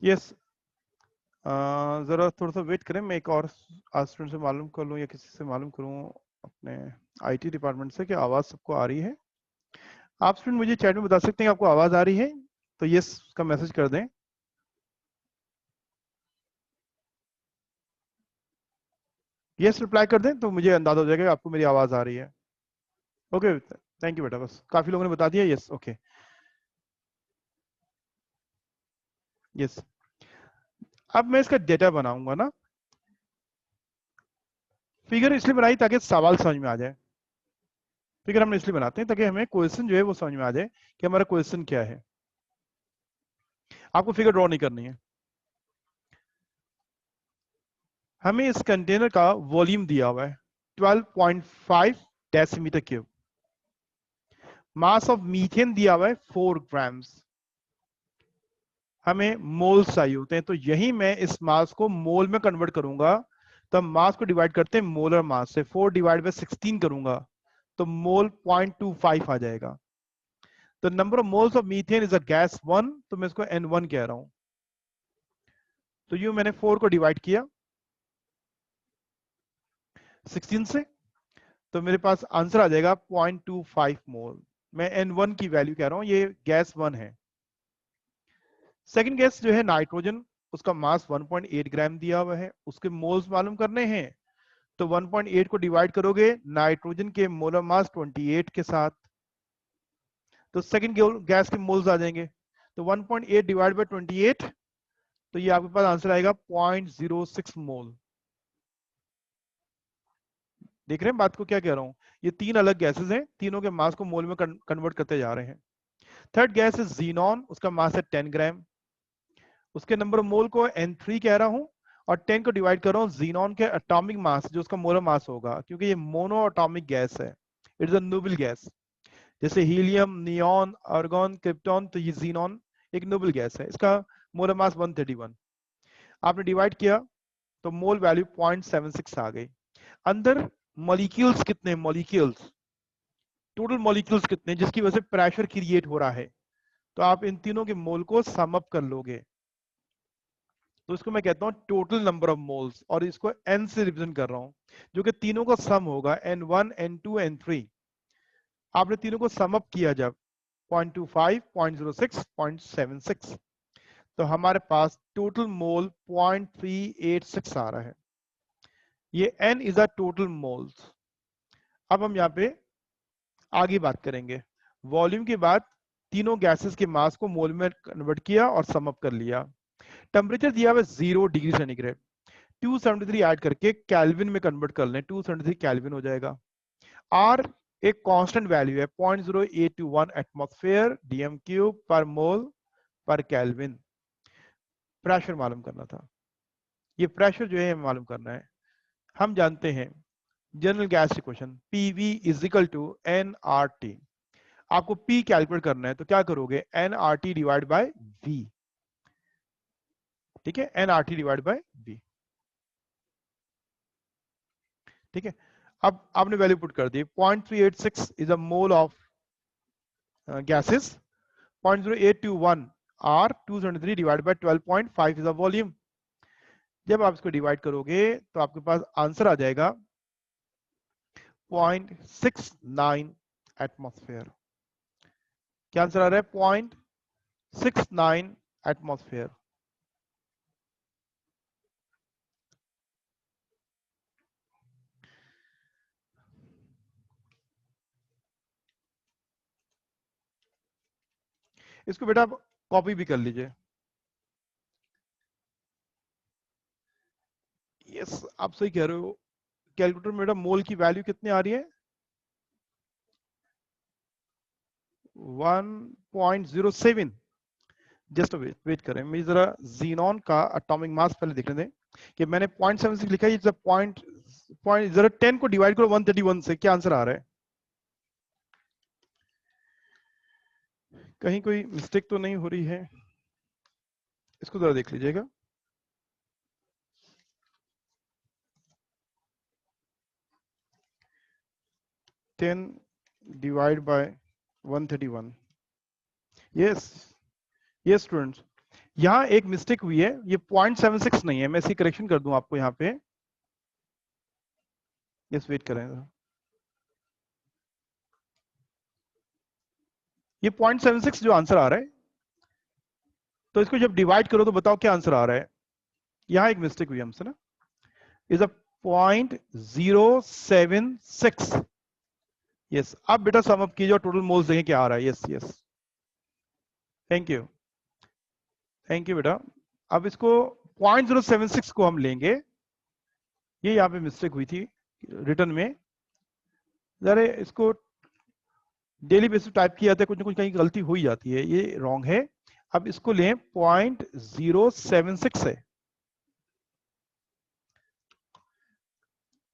Yes, जरा थोड़ा सा वेट करें, मैं एक और स्टूडेंट से मालूम कर लूँ या किसी से मालूम करूँ अपने आईटी डिपार्टमेंट से कि आवाज़ सबको आ रही है। आप स्टूडेंट मुझे चैट में बता सकते हैं आपको आवाज़ आ रही है, तो यस का मैसेज कर दें। यस रिप्लाई कर दें तो मुझे अंदाजा हो जाएगा कि आपको मेरी आवाज़ आ रही है। ओके, थैंक यू बेटा, बस काफ़ी लोगों ने बता दिया। Yes, okay, yes. अब मैं इसका डेटा बनाऊंगा ना, फिगर इसलिए बनाई ताकि सवाल समझ में आ जाए। फिगर हम इसलिए बनाते हैं ताकि हमें क्वेश्चन जो है वो समझ में आ जाए कि हमारा क्वेश्चन क्या है। आपको फिगर ड्रॉ नहीं करनी है। हमें इस कंटेनर का वॉल्यूम दिया हुआ है 12.5 decimetre cube. Mass of methane दिया हुआ है 4 ग्राम्स। हमें मोल्स चाहिए होते हैं, तो यही मैं इस मास को मोल में कन्वर्ट करूंगा। तो हम मास को डिवाइड करते हैं मोलर मास से, 4 डिवाइड बाय 16 करूंगा तो मोल 0.25 आ जाएगा। तो number of moles of methane is a gas 1, तो मैं इसको N1 कह रहा हूं। तो यूं मैंने 4 को डिवाइड किया 16 से, तो मेरे पास आंसर आ जाएगा 0.25 मोल। मैं N1 की वैल्यू कह रहा हूं, ये गैस 1 है। सेकंड गैस जो है नाइट्रोजन, उसका मास 1.8 ग्राम दिया हुआ है, उसके मोल्स मालूम करने हैं। तो 1.8 को डिवाइड करोगे नाइट्रोजन के मोलर मास 28 के साथ, तो सेकंड गैस के मोल्स आ जाएंगे। तो 1.8 डिवाइड बाय 28, तो ये आपके पास आंसर आएगा 0.06 मोल। देख रहे हैं बात को क्या कह रहा हूं? ये तीन अलग गैसेस हैं, तीनों के मास को मोल में कन्वर्ट करते जा रहे हैं। थर्ड गैस है जीनॉन, उसका मास है 10 ग्राम। उसके नंबर मोल को N3 कह रहा हूं, और 10 को डिवाइड कर रहा हूं जीनॉन के एटॉमिक मास, जो उसका मोलर मास होगा, क्योंकि ये मोनो एटॉमिक गैस है, it is a noble gas. जैसे हीलियम, नियॉन, आर्गन, क्रिप्टॉन, तो ये जीनॉन एक नोबल गैस है, इसका मोलर मास 131। आपने डिवाइड किया तो मोल वैल्यू 0.76 आ गई। अंदर मॉलिक्यूल्स कितने, मॉलिक्यूल्स टोटल मॉलिक्यूल्स कितने, जिसकी वजह से प्रेशर क्रिएट हो रहा है, तो आप इन तीनों के मोल को सम अप कर लोगे, तो इसको मैं कहता हूं टोटल नंबर ऑफ मोल्स, और इसको n से रिप्रेजेंट कर रहा हूं, जो कि तीनों का सम होगा, N1, N2, N3। आपने तीनों को सम अप किया जब 0.25, 0.06, 0.76, तो हमारे पास टोटल मोल 0.386 आ रहा है। ये n is a total moles. अब हम यहाँ पे आगे बात करेंगे। वॉल्यूम के बाद तीनों गैसेस के मास को मोल में कन्वर्ट किया और सम अप कर लिया। टेम्परेचर दिया हुआ 0 डिग्री सेंटीग्रेड, 273 ऐड करके केल्विन में कन्वर्ट कर लें, 273 केल्विन हो जाएगा। आर एक कांस्टेंट वैल्यू है, 0.0821 एटमॉस्फेयर डीएम क्यूब पर मोल पर केल्विन। प्रेशर मालूम करना था, ये प्रेशर जो है मालूम करना है। हम जानते हैं general gas equation, PV is equal to NRT. आपको P कैलकुलेट करना है, तो क्या करोगे, nRT डिवाइड बाय V। ठीक है, nRT डिवाइड बाय V। ठीक है, अब आपने वैल्यू पुट कर दी, 0.386 is a mole of gases, 0.0821 R, 273 divide by 12.5 is a volume. जब आप इसको डिवाइड करोगे तो आपके पास आंसर आ जाएगा 0.69 एटमॉस्फेयर। क्या आंसर आ रहा है, 0.69 एटमॉस्फेयर। इसको बेटा आप कॉपी भी कर लीजिए। यस, आप सही कह रहे हो। कैलकुलेटर में बेटा मोल की वैल्यू कितनी आ रही है, 1.07। जस्ट वेट करें, मुझे जरा जीनॉन का एटॉमिक मास पहले देखने दें कि मैंने 0.76 लिखा है, ये पॉइंट पॉइंट जरा 10 को डिवाइड करो 131 से, क्या आंसर आ रहा है? कहीं कोई मिस्टेक तो नहीं हो रही है? इसको जरा देख लीजिएगा। 10 divide by 131। Yes, yes students, यहाँ एक मिस्टेक हुई है, ये 0.76 नहीं है, मैं इसकी करेक्शन कर दूं आपको यहाँ पे। यस, वेट करें, ये 0.76 जो आंसर आ रहा है, तो इसको जब डिवाइड करो तो बताओ क्या आंसर आ रहा है। यहाँ एक मिस्टेक हुई हमसे ना, इज अ 0.076। यस, अब बेटा सम अप कीजिए और टोटल मोल्स देखें क्या आ रहा है। Yes yes, thank you, thank you बेटा। अब इसको 0.076 को हम लेंगे, ये यहाँ पे मिस्टेक हुई थी रिटर्न में, जरा इसको डेली बेसिस टाइप किया जाता है, कुछ ना कुछ कहीं गलती हो ही जाती है, ये रॉन्ग है। अब इसको लें 0.076 है।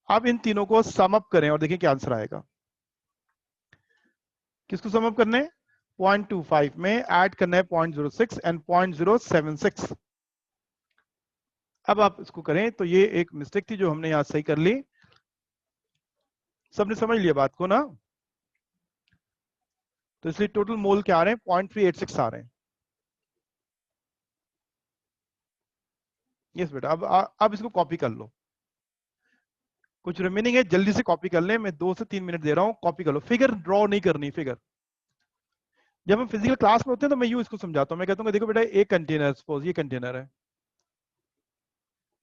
अब इन तीनों को सम अप करें और देखें क्या आंसर आएगा। किसको सम अप करना है? 0.25 में ऐड करना है 0.06 एंड 0.076। अब आप इसको करें तो ये एक मिस्टेक थी जो हमने यहां सही कर ली। सबने समझ लिया बात को ना? तो इसलिए टोटल मोल क्या आ रहे हैं? 0.386 आ रहे हैं। यस बेटा, अब इसको कॉपी कर लो। कुछ रिमेनिंग है, जल्दी से कॉपी कर लें, मैं 2 से 3 मिनट दे रहा हूं, कॉपी कर लो। फिगर ड्रॉ नहीं करनी, फिगर जब हम फिजिकल क्लास में होते हैं तो मैं यूं इसको समझाता हूं, मैं कहता हूं देखो बेटा, एक कंटेनर, सपोज ये कंटेनर है,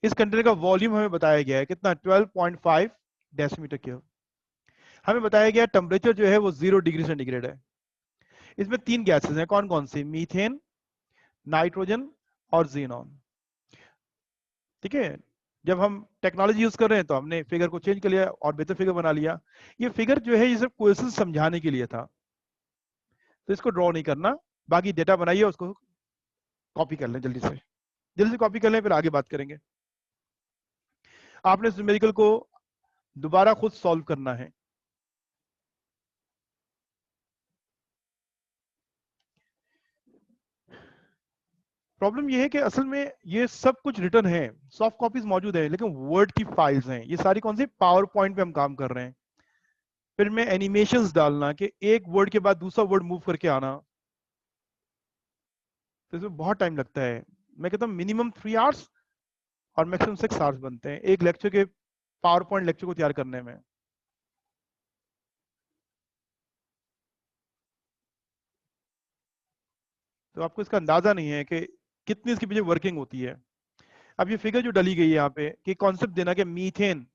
इस कंटेनर का वॉल्यूम हमें बताया गया है कितना? 12.5 डेसीमीटर क्यूब। हमें बताया गया टेम्परेचर जो है वो 0 डिग्री सेंटीग्रेड है। इसमें 3 गैसेस हैं, कौन कौन सी? मीथेन, नाइट्रोजन और जीनॉन। ठीक है, जब हम टेक्नोलॉजी यूज कर रहे हैं तो हमने फिगर को चेंज कर लिया और बेहतर फिगर बना लिया। ये फिगर जो है ये सिर्फ क्वेश्चन समझाने के लिए था, तो इसको ड्रॉ नहीं करना। बाकी डेटा बनाइए, उसको कॉपी कर लें जल्दी से, जल्दी से कॉपी कर लें, फिर आगे बात करेंगे। आपने इस न्यूमेरिकल को दोबारा खुद सॉल्व करना है। प्रॉब्लम ये है कि असल में ये सब कुछ रिटर्न है, सॉफ्ट कॉपीज मौजूद है, लेकिन वर्ड की फाइल्स हैं ये सारी। कौन सी? पावर पॉइंट पे हम काम कर रहे हैं, फिर में एनिमेशंस डालना कि एक वर्ड के बाद दूसरा वर्ड मूव करके आना, तो इसमें बहुत टाइम लगता है। मैं कहता हूँ मिनिमम 3 आवर्स और मैक्सिमम 6 आवर्स बनते हैं एक लेक्चर के, पावर पॉइंट लेक्चर को तैयार करने में। तो आपको इसका अंदाजा नहीं है कि कितनी इसके पीछे वर्किंग होती है। अब ये फिगर जो डली गई है यहाँ पे, कि कॉन्सेप्ट देना कि मीथेन,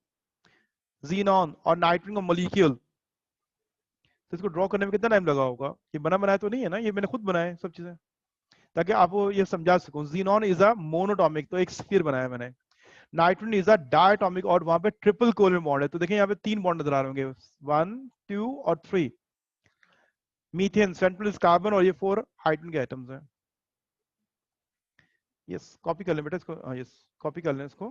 जीनॉन और नाइट्रोजन का मॉलिक्यूल, तो इसको ड्रॉ करने में कितना टाइम लगा होगा? ये बना बनाया तो नहीं है ना, ये मैंने खुद बनाया सब चीजें, ताकि आपको ये समझा सकूं। जीनॉन इज अ मोनोटॉमिक, तो एक स्फीयर बनाया मैंने। नाइट्रोजन इज अ डायटोमिक, और वहां पे ट्रिपल कोवलेंट बॉन्ड है, तो देखिए यहाँ पे 3 बॉन्ड नजर आ रहे होंगे, 1 2 और 3। मीथेन सेंट्रल इज कार्बन, और ये 4 हाइड्रोजन के एटम्स हैं। यस, कॉपी कर लें बेटा इसको, यस कॉपी कर लें इसको,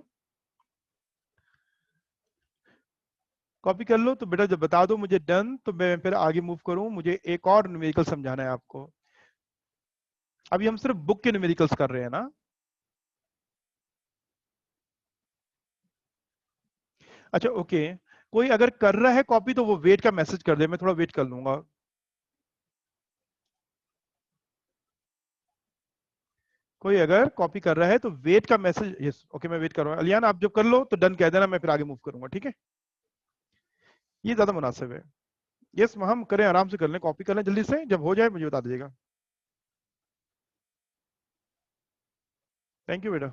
कॉपी कर लो। तो बेटा जब बता दो मुझे डन, तो मैं फिर आगे मूव करूं, मुझे एक और न्यूमेरिकल समझाना है आपको। अभी हम सिर्फ बुक के न्यूमेरिकल्स कर रहे हैं ना। अच्छा ओके, कोई अगर कर रहा है कॉपी तो वो वेट का मैसेज कर दे, मैं थोड़ा वेट कर लूंगा। कोई अगर कॉपी कर रहा है तो वेट का मैसेज, यस ओके मैं वेट कर रहा हूँ। अलियान आप जब कर लो तो डन कह देना, मैं फिर आगे मूव करूंगा, ठीक है? ये ज्यादा मुनासिब है। यस, हम करें, आराम से कर लें, कॉपी कर लें जल्दी से, जब हो जाए मुझे बता दीजिएगा। थैंक यू बेटा।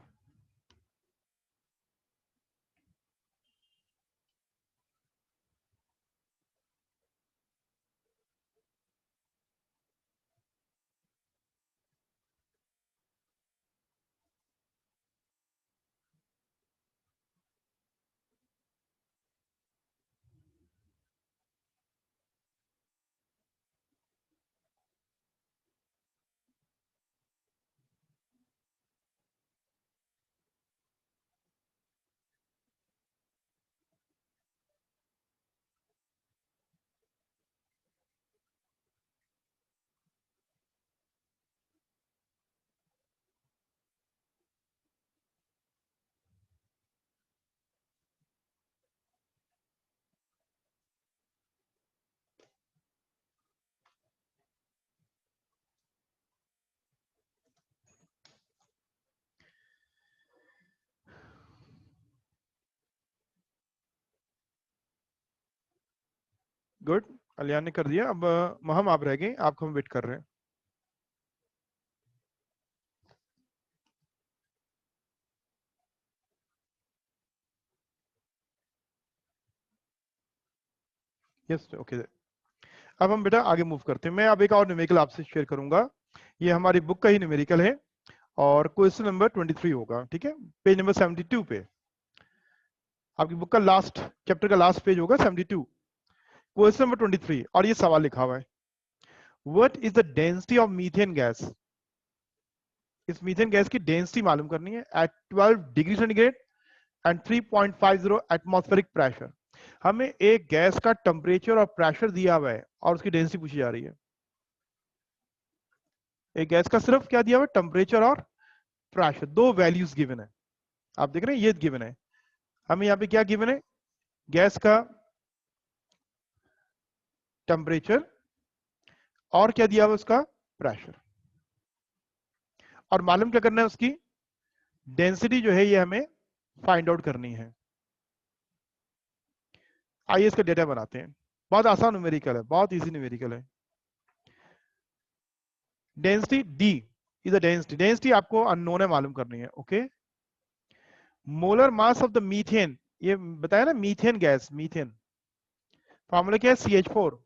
गुड, कल्याण ने कर दिया। अब महम आप रह गए, आपको हम वेट कर रहे हैं। Yes okay. अब हम बेटा आगे मूव करते हैं। मैं अब एक और न्यूमेरिकल आपसे शेयर करूंगा। ये हमारी बुक का ही न्यूमेरिकल है और क्वेश्चन नंबर 23 होगा, ठीक है, पेज नंबर 72 पे। आपकी बुक का लास्ट चैप्टर का लास्ट पेज होगा 72, क्वेश्चन नंबर 23, और ये सवाल लिखा हुआ है, what is the density of methane gas. इस मीथेन गैस की डेंसिटी मालूम करनी है at 12 degree centigrade and 3.50 atmospheric pressure. हमें एक गैस का टेम्परेचर और प्रेशर दिया हुआ है और उसकी डेंसिटी पूछी जा रही है। एक गैस का सिर्फ क्या दिया हुआ है, टेम्परेचर और प्रेशर, दो वैल्यूज गिवन है। आप देख रहे हैं ये गिवन है, हमें यहाँ पे क्या गिवन है, गैस का टेम्परेचर और क्या दिया हुआ उसका प्रेशर, और मालूम क्या करना है, उसकी डेंसिटी जो है ये हमें फाइंड आउट करनी है। आइए इसका डेटा बनाते हैं। बहुत आसान न्यूमेरिकल है, बहुत इजी न्यूमेरिकल है। Density D is the density, density आपको अननोन है, मालूम करनी है। Okay, molar mass of the methane, ये बताया ना मीथेन गैस, मीथेन फार्मूला क्या है CH4।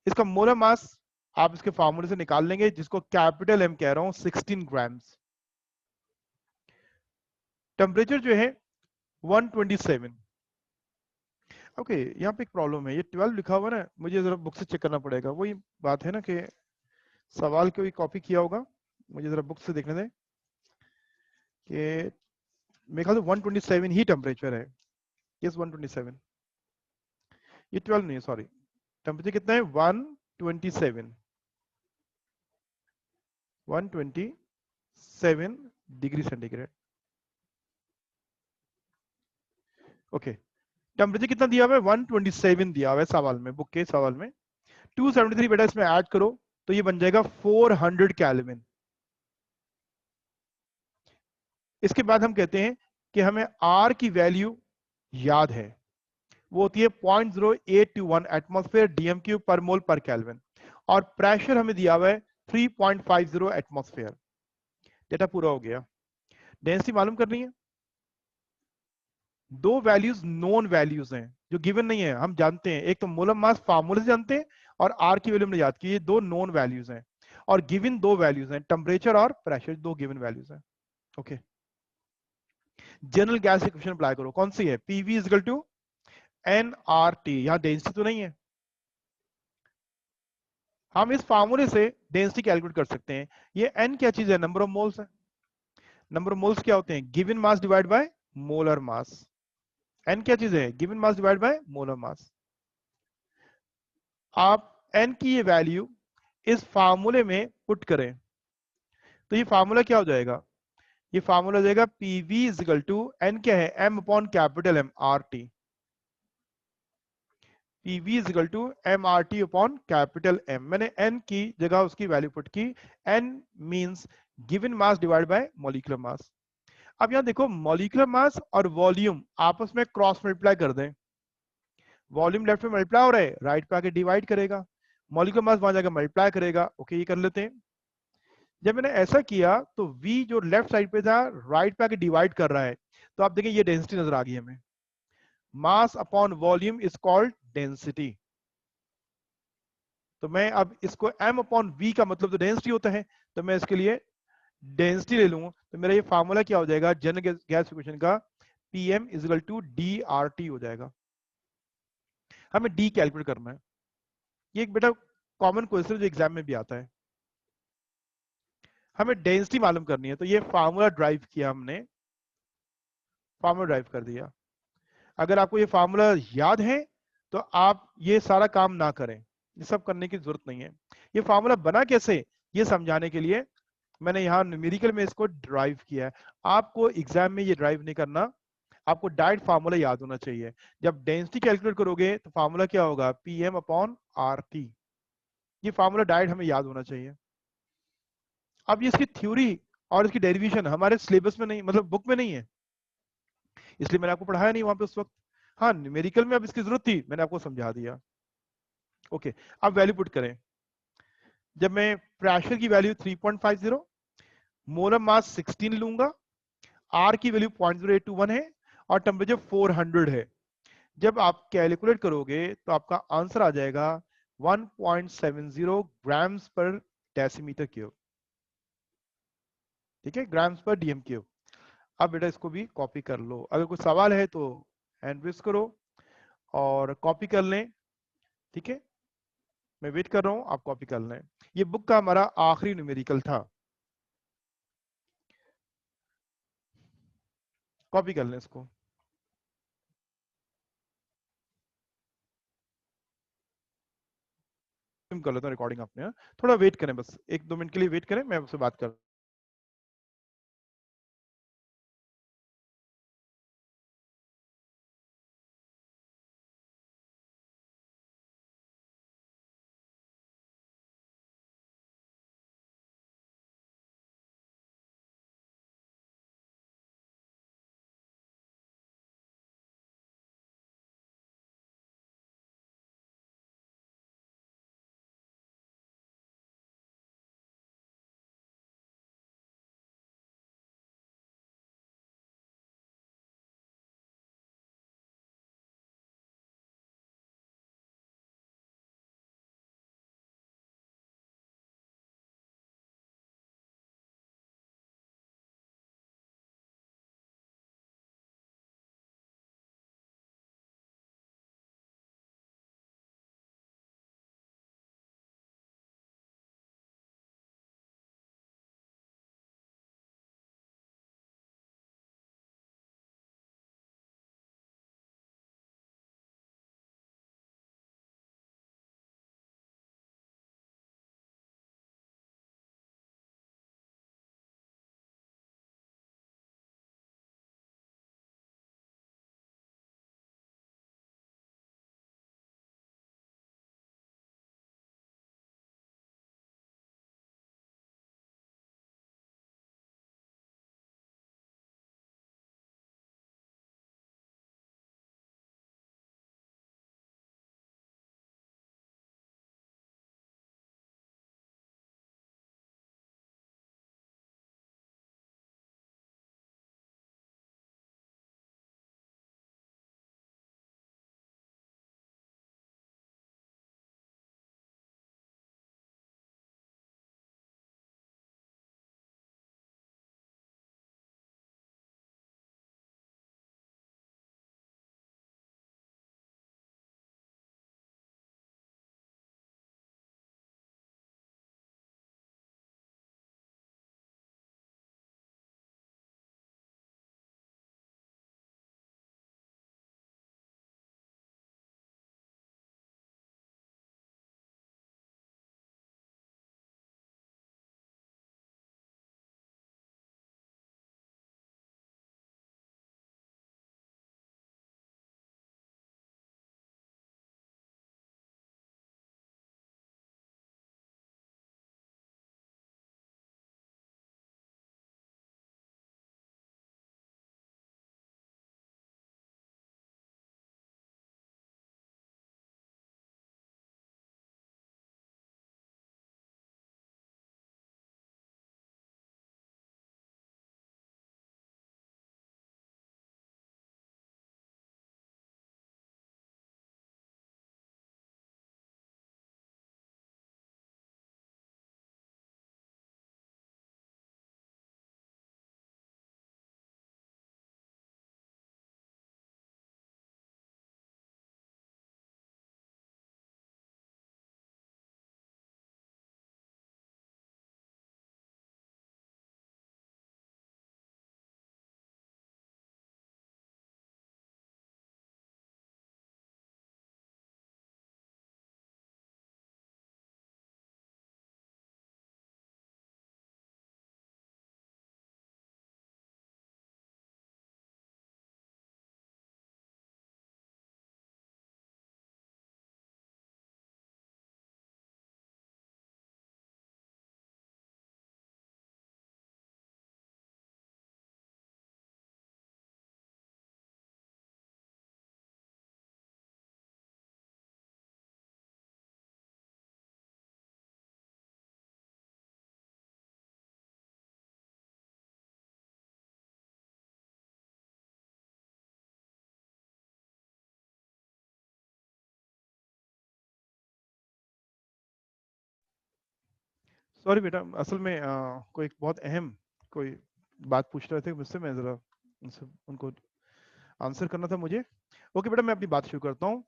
इसका मोलर मास आप इसके फार्मूले से निकाल लेंगे, जिसको कैपिटल एम कह रहा हूं, 16 ग्राम्स। टेम्परेचर जो है 127। ओके, यहाँ पे एक प्रॉब्लम है, ये 12 लिखा हुआ ना, मुझे जरा बुक से चेक करना पड़ेगा। वही बात है ना कि सवाल को भी कॉपी किया होगा, मुझे जरा बुक से देखने दें कि मेरे ख्याल से 127 ही टेम्परेचर है। यस 127, ये 12 नहीं है, सॉरी। टेम्परेचर कितना है, 127 डिग्री सेंटीग्रेड। ओके, टेम्परेचर कितना दिया हुआ है, 127 दिया हुआ है सवाल में, बुक के सवाल में। 273 बेटा इसमें ऐड करो तो ये बन जाएगा 400 केल्विन। इसके बाद हम कहते हैं कि हमें आर की वैल्यू याद है, वो होती है 0.0821 एटमॉस्फेयर डीएम क्यूब पर मोल पर केल्विन, और प्रेशर हमें दिया हुआ है 3.50 एटमॉस्फेयर। डेटा पूरा हो गया। डेंसिटी मालूम करनी है। दो वैल्यूज नोन वैल्यूज हैं जो गिवन नहीं है, हम जानते हैं, एक तो मोलर मास फार्मूले से जानते हैं और आर की वैल्यू हमने याद की। ये दो नोन वैल्यूज हैं और गिवन दो वैल्यूज हैं, टेम्परेचर और प्रेशर, दो गिवन वैल्यूज हैं। Okay, general gas equation apply करो, कौन सी है, PV is equal to NRT. यहां डेंसिटी तो नहीं है, हम इस फार्मूले से डेंसिटी कैलकुलेट कर सकते हैं। ये एन क्या चीज है, नंबर ऑफ मोल्स है। नंबर ऑफ मोल्स क्या होते हैं, given mass divide by molar mass. N क्या चीज है, given mass divide by molar mass. आप एन की ये वैल्यू इस फार्मूले में पुट करें तो ये फार्मूला क्या हो जाएगा, ये फार्मूला हो जाएगा PV is equal to N क्या है, m upon capital M R T. PV is equal to m R T upon capital M. मैंने एन की जगह उसकी वैल्यू पुट की। N means given mass divide by molecular mass. अब यहां देखो, मॉलिक्यूलर मास और वॉल्यूम आपस में क्रॉस मल्टीप्लाई कर दें। वॉल्यूम लेफ्ट में मल्टीप्लाई हो रहा है, राइट पे आके डिवाइड करेगा, मॉलिक्यूलर मास वहां जाकर मल्टीप्लाई करेगा। ओके, ये कर लेते हैं। जब मैंने ऐसा किया तो V जो लेफ्ट साइड पे था राइट पे आके डिवाइड कर रहा है, तो आप देखें ये डेंसिटी नजर आ गई हमें। Mass upon volume is called density. तो मैं अब इसको m अपॉन v का मतलब तो डेंसिटी होता है, तो मैं इसके लिए डेंसिटी ले लूंगा, तो मेरा ये फार्मूला क्या हो जाएगा जनरल गैस इक्वेशन का, Pm is equal to DRT हो जाएगा। हमें D कैलकुलेट करना है। ये एक बेटा कॉमन क्वेश्चन जो एग्जाम में भी आता है। हमें डेंसिटी मालूम करनी है, तो ये फार्मूला ड्राइव किया हमने, फार्मूला ड्राइव कर दिया। अगर आपको ये फार्मूला याद है तो आप ये सारा काम ना करें, ये सब करने की जरूरत नहीं है। ये फार्मूला बना कैसे, ये समझाने के लिए मैंने यहाँ न्यूमेरिकल में इसको ड्राइव किया है। आपको एग्जाम में ये ड्राइव नहीं करना, आपको डायरेक्ट फार्मूला याद होना चाहिए। जब डेंसिटी कैलकुलेट करोगे तो फार्मूला क्या होगा, Pm अपॉन RT। ये फार्मूला डायरेक्ट हमें याद होना चाहिए। अब ये इसकी थ्योरी और इसकी डेरिवेशन हमारे सिलेबस में नहीं, मतलब बुक में नहीं है, इसलिए मैंने आपको पढ़ाया नहीं वहां पे उस वक्त। हाँ, न्यूमेरिकल में अब इसकी जरूरत थी, मैंने आपको समझा दिया। ओके, अब वैल्यू पुट करें। जब मैं प्रेशर की वैल्यू 3.50, मोलर मास 16 लूंगा, आर की वैल्यू 0.0821 है और टेम्परेचर 400 है। जब आप कैलकुलेट करोगे तो आपका आंसर आ जाएगा 1.70 ग्राम्स पर डेसीमीटर क्यूब। ठीक है, ग्राम्स पर डीएम क्यूब। अब बेटा इसको भी कॉपी कर लो, अगर कोई सवाल है तो हैंड रेज करो और कॉपी कर लें। ठीक है, मैं वेट कर रहा हूं, आप कॉपी कर लें। ये बुक का हमारा आखिरी न्यूमेरिकल था, कॉपी कर लें इसको। कर लेता हूं रिकॉर्डिंग अपने, थोड़ा वेट करें, बस 1-2 मिनट के लिए वेट करें, मैं आपसे बात कर सॉरी बेटा, असल में कोई बहुत अहम कोई बात पूछ रहे थे मुझसे, मैं जरा उनको आंसर करना था मुझे। ओके बेटा, मैं अपनी बात शुरू करता हूँ।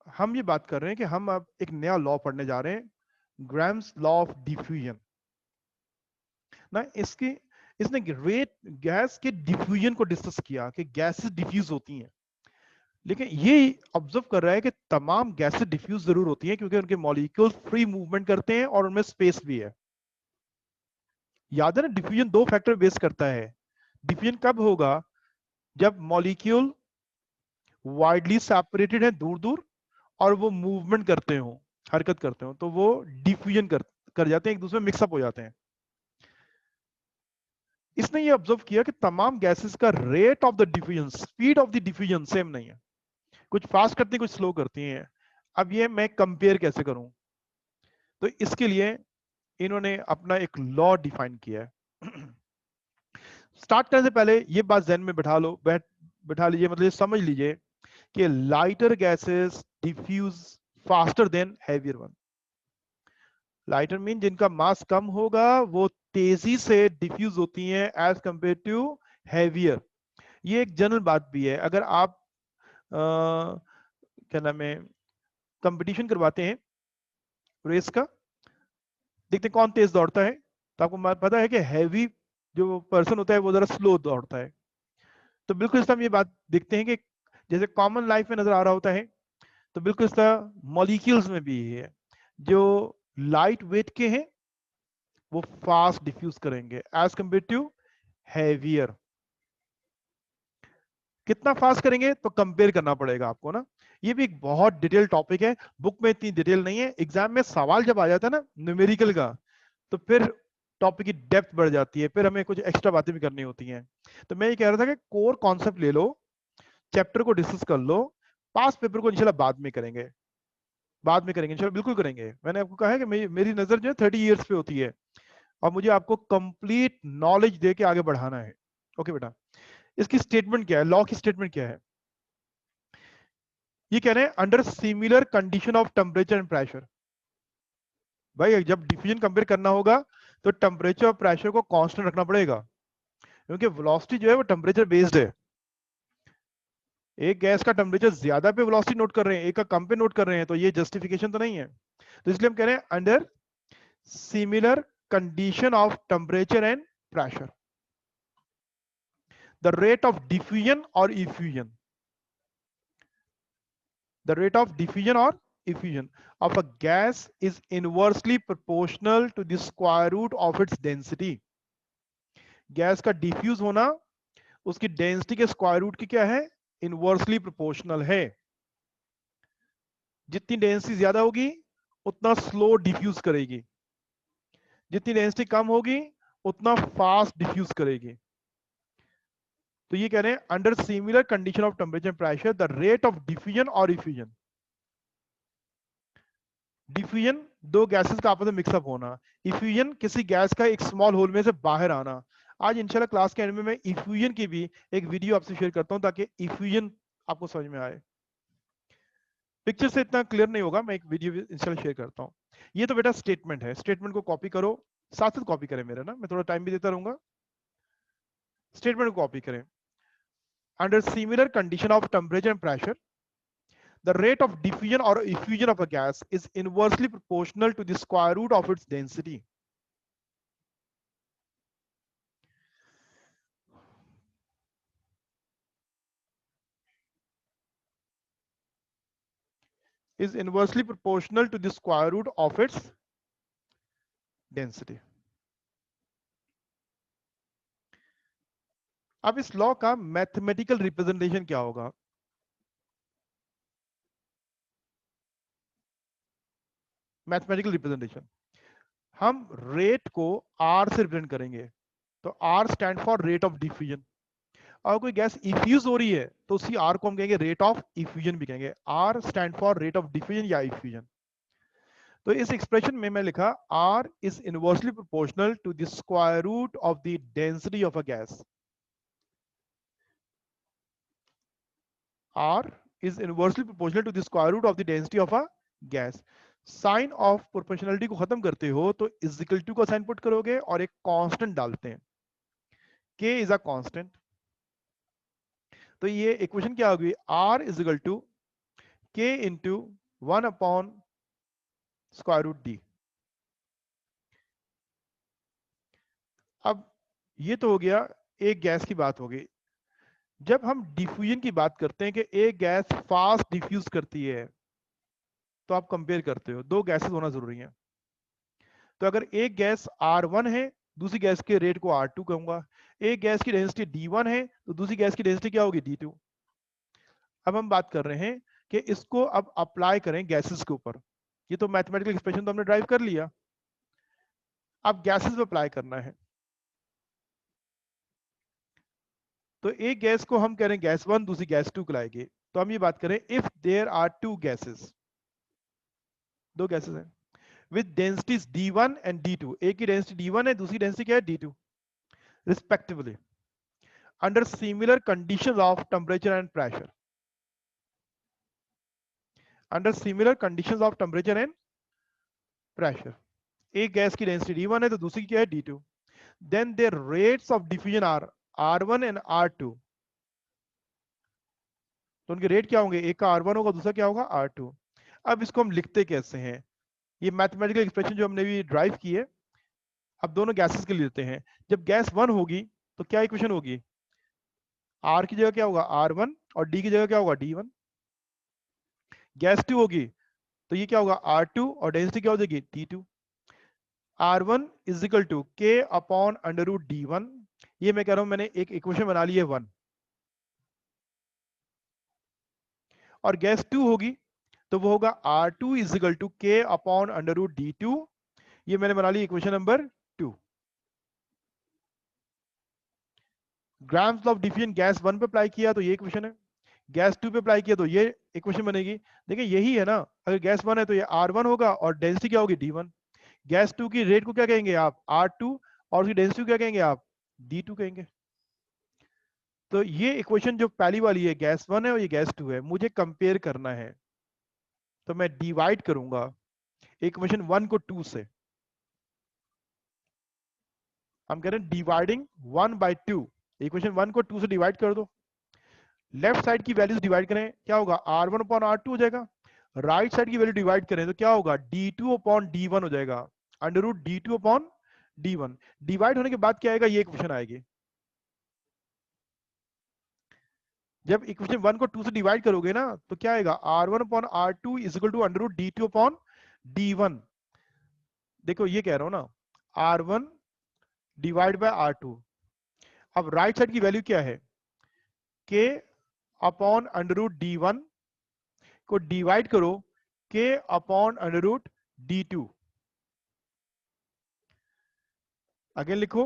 हम ये बात कर रहे हैं कि हम अब एक नया लॉ पढ़ने जा रहे हैं, ग्राम्स लॉ ऑफ डिफ्यूजन ना। इसने रेट गैस के डिफ्यूजन को डिस्कस किया कि गैसेस डिफ्यूज होती हैं, लेकिन ये ऑब्जर्व कर रहा है कि तमाम गैसेस डिफ्यूज जरूर होती हैं क्योंकि उनके मॉलिक्यूल्स फ्री मूवमेंट करते हैं और उनमें स्पेस भी है। याद है ना, डिफ्यूजन दो फैक्टर बेस करता है। डिफ्यूजन कब होगा? जब मॉलिक्यूल वाइडली सेपरेटेड है, दूर दूर, और वो मूवमेंट करते हो, हरकत करते हो, तो वो डिफ्यूजन कर जाते हैं, एक दूसरे में मिक्सअप हो जाते हैं। इसने ये ऑब्जर्व किया कि तमाम गैसेस का rate of the diffusion, speed of the diffusion same नहीं है, कुछ फास्ट करती है, कुछ स्लो करती हैं। अब ये मैं कंपेयर कैसे करूं? तो इसके लिए इन्होंने अपना एक लॉ डिफाइन किया है। स्टार्ट करने से पहले ये बात ज़हन में बैठा लीजिए, मतलब ये समझ लीजिए कि lighter gases diffuse faster than heavier one. Lighter mean जिनका मास कम होगा वो तेजी से डिफ्यूज होती हैं एज कंपेयर टू हैवियर। ये एक जनरल बात भी है। अगर आप क्या नाम है, कंपटीशन करवाते हैं रेस का, देखते हैं कौन तेज दौड़ता है, तो आपको पता है कि हैवी जो पर्सन होता है वो जरा स्लो दौड़ता है। तो बिल्कुल इस तरह हम ये बात देखते हैं कि जैसे कॉमन लाइफ में नजर आ रहा होता है, तो बिल्कुल इस तरह मॉलिक्यूल्स में भी है। जो लाइट वेट के हैं वो फास्ट डिफ्यूज करेंगे एज कंपेयर टू हैवियर। कितना फास्ट करेंगे तो कंपेयर करना पड़ेगा आपको ना। ये भी एक बहुत डिटेल टॉपिक है, बुक में इतनी डिटेल नहीं है। एग्जाम में सवाल जब आ जाता है ना न्यूमेरिकल का, तो फिर टॉपिक की डेप्थ बढ़ जाती है, फिर हमें कुछ एक्स्ट्रा बातें भी करनी होती हैं। तो मैं ये कह रहा था कि कोर कॉन्सेप्ट ले लो, चैप्टर को डिस्कस कर लो, पास पेपर को इंशाल्लाह बाद में करेंगे, बाद में करेंगे इंशाल्लाह, बिल्कुल करेंगे। मैंने आपको कहा है कि मेरी नजर जो है 30 ईयर्स पे होती है, और मुझे आपको कंप्लीट नॉलेज दे के आगे बढ़ाना है। ओके बेटा, इसकी स्टेटमेंट क्या है, लॉ की स्टेटमेंट क्या है? ये कह रहे हैं under similar condition of temperature and pressure. भाई जब डिफ्यूजन कंपेयर करना होगा तो टेम्परेचर और प्रेशर को कांस्टेंट रखना पड़ेगा, क्योंकि वेलोसिटी जो है वो टेम्परेचर बेस्ड है। एक गैस का टेम्परेचर ज्यादा पे वेलोसिटी नोट कर रहे हैं, एक का कम पे नोट कर रहे हैं, तो ये जस्टिफिकेशन तो नहीं है। तो इसलिए हम कह रहे हैं under similar condition of temperature and pressure, the rate of diffusion और effusion, the rate of diffusion or effusion of a gas is inversely proportional to the square root of its density. Gas का diffuse होना उसकी density के square root की क्या है? Inversely proportional है। जितनी डेंसिटी ज्यादा होगी उतना स्लो डिफ्यूज करेगी, जितनी डेंसिटी कम होगी उतना फास्ट डिफ्यूज करेगी। तो ये कह रहे हैं under similar condition of temperature pressure the rate of diffusion और इफ्यूजन। डिफ्यूजन दो गैसेस का आपस में मिक्सअप होना, इफ्यूजन किसी गैस का एक स्मॉल होल में से बाहर आना। आज इंशाल्लाह क्लास के एंड में मैं इफ्यूजन की भी एक वीडियो आपसे शेयर करता हूं ताकि इफ्यूजन आपको समझ में आए। पिक्चर से इतना क्लियर नहीं होगा, मैं एक वीडियो इंशाल्लाह शेयर करता हूं। ये तो बेटा स्टेटमेंट है, स्टेटमेंट को कॉपी करो, साथ साथ कॉपी करें मेरा ना, मैं थोड़ा टाइम भी देता रहूंगा। स्टेटमेंट को कॉपी करें। Under similar condition of temperature and pressure the rate of diffusion or effusion of a gas is inversely proportional to the square root of its density. Is inversely proportional to the square root of its density. अब इस law का mathematical representation क्या होगा? Mathematical representation, हम rate को R से represent करेंगे। तो R stand for rate of diffusion. और कोई गैस इफ्यूज हो रही है तो उसी आर को हम कहेंगे रेट ऑफ इफ्यूजन भी कहेंगे। R stand for rate of diffusion या इफ्यूजन। तो इस एक्सप्रेशन में मैं लिखा R is inversely proportional to the square root of the density of a gas. R is inversely proportional to the square root of the density of a gas. Sign of proportionality को खत्म करते हो तो is equal to का sign put करोगे और एक constant डालते हैं, k इज अ कांस्टेंट। तो ये इक्वेशन क्या होगी, r is equal to k into 1 upon square root D. अब ये तो हो गया एक गैस की बात हो गई। जब हम डिफ्यूजन की बात करते हैं कि एक गैस फास्ट डिफ्यूज करती है, तो आप कंपेयर करते हो, दो गैसेस होना जरूरी है। तो अगर एक गैस R1 है, दूसरी गैस के रेट को R2 कहूंगा। एक गैस की डेंसिटी D1 है तो दूसरी गैस की डेंसिटी क्या होगी, D2। अब हम बात कर रहे हैं कि इसको अब अप्लाई करें गैसेस के ऊपर। ये तो मैथमेटिकल एक्सप्रेशन तो हमने ड्राइव कर लिया, अब गैसेस पे अप्लाई करना है। तो एक गैस को हम कह रहे हैं गैस 1, दूसरी गैस 2 कहलाएगी। तो हम ये बात करें if there are two gases, दो गैसेस हैं with densities D1 and D2, एक की डेंसिटी D1 है, दूसरी डेंसिटी क्या है, D2 respectively, under similar conditions of temperature and pressure, under similar conditions of temperature and pressure। एक गैस की डेंसिटी D1 है तो दूसरी क्या है, D2। then their rates of diffusion are R1 and R2। तो उनके रेट क्या होंगे, एक का R1 होगा, दूसरा क्या होगा, R2। अब इसको हम लिखते कैसे हैं, ये मैथमेटिकल एक्सप्रेशन जो हमने भी ड्राइव की है, अब दोनों गैसेस के लिए लेते हैं। जब गैस 1 होगी तो क्या इक्वेशन होगी, R की जगह क्या होगा, R1, और D की जगह क्या होगा, D1। गैस 2 होगी तो ये क्या होगा, R2, और डेंसिटी क्या हो जाएगी, T2। R1 is equal to K upon under root D1। ये मैं कह रहा हूं मैंने एक इक्वेशन बना ली है 1। और गैस 2 होगी तो वो होगा R2 is equal to K upon under root D2। ये मैंने बना ली equation number 2। Graham's of diffusion gas 1 पे अप्लाई किया तो ये इक्वेशन है, गैस 2 पे अप्लाई किया तो ये इक्वेशन बनेगी। देखिए यही है ना, अगर गैस 1 है तो ये R1 होगा और डेंसिटी क्या होगी, D1। गैस 2 की रेट को क्या कहेंगे आप, R2, और उसकी डेंसिटी क्या कहेंगे आप, D2 कहेंगे। तो ये इक्वेशन जो पहली वाली है गैस 1 है और ये गैस 2 है, मुझे कंपेयर करना है, तो मैं डिवाइड करूंगा इक्वेशन 1 को 2 से। हम कह रहे हैं डिवाइडिंग 1 बाई 2, इक्वेशन 1 को 2 से डिवाइड कर दो। लेफ्ट साइड की वैल्यूज डिवाइड करें, क्या होगा, R1 अपॉन R2 हो जाएगा। राइट साइड की वैल्यू डिवाइड करें तो क्या होगा, D2 अपॉन D1 हो जाएगा, under root D2 upon D1। Divide होने के बाद क्या आएगा, ये इक्वेशन आएगी। जब इक्वेशन 1 को 2 से डिवाइड करोगे ना तो क्या आएगा, R1 upon R2 is equal to under root D2 upon D1। देखो ये कह रहा हूं ना, R1 डिवाइड बाय R2। अब राइट साइड की वैल्यू क्या है, K upon under root D1 को डिवाइड करो K upon under root D2। Again लिखो,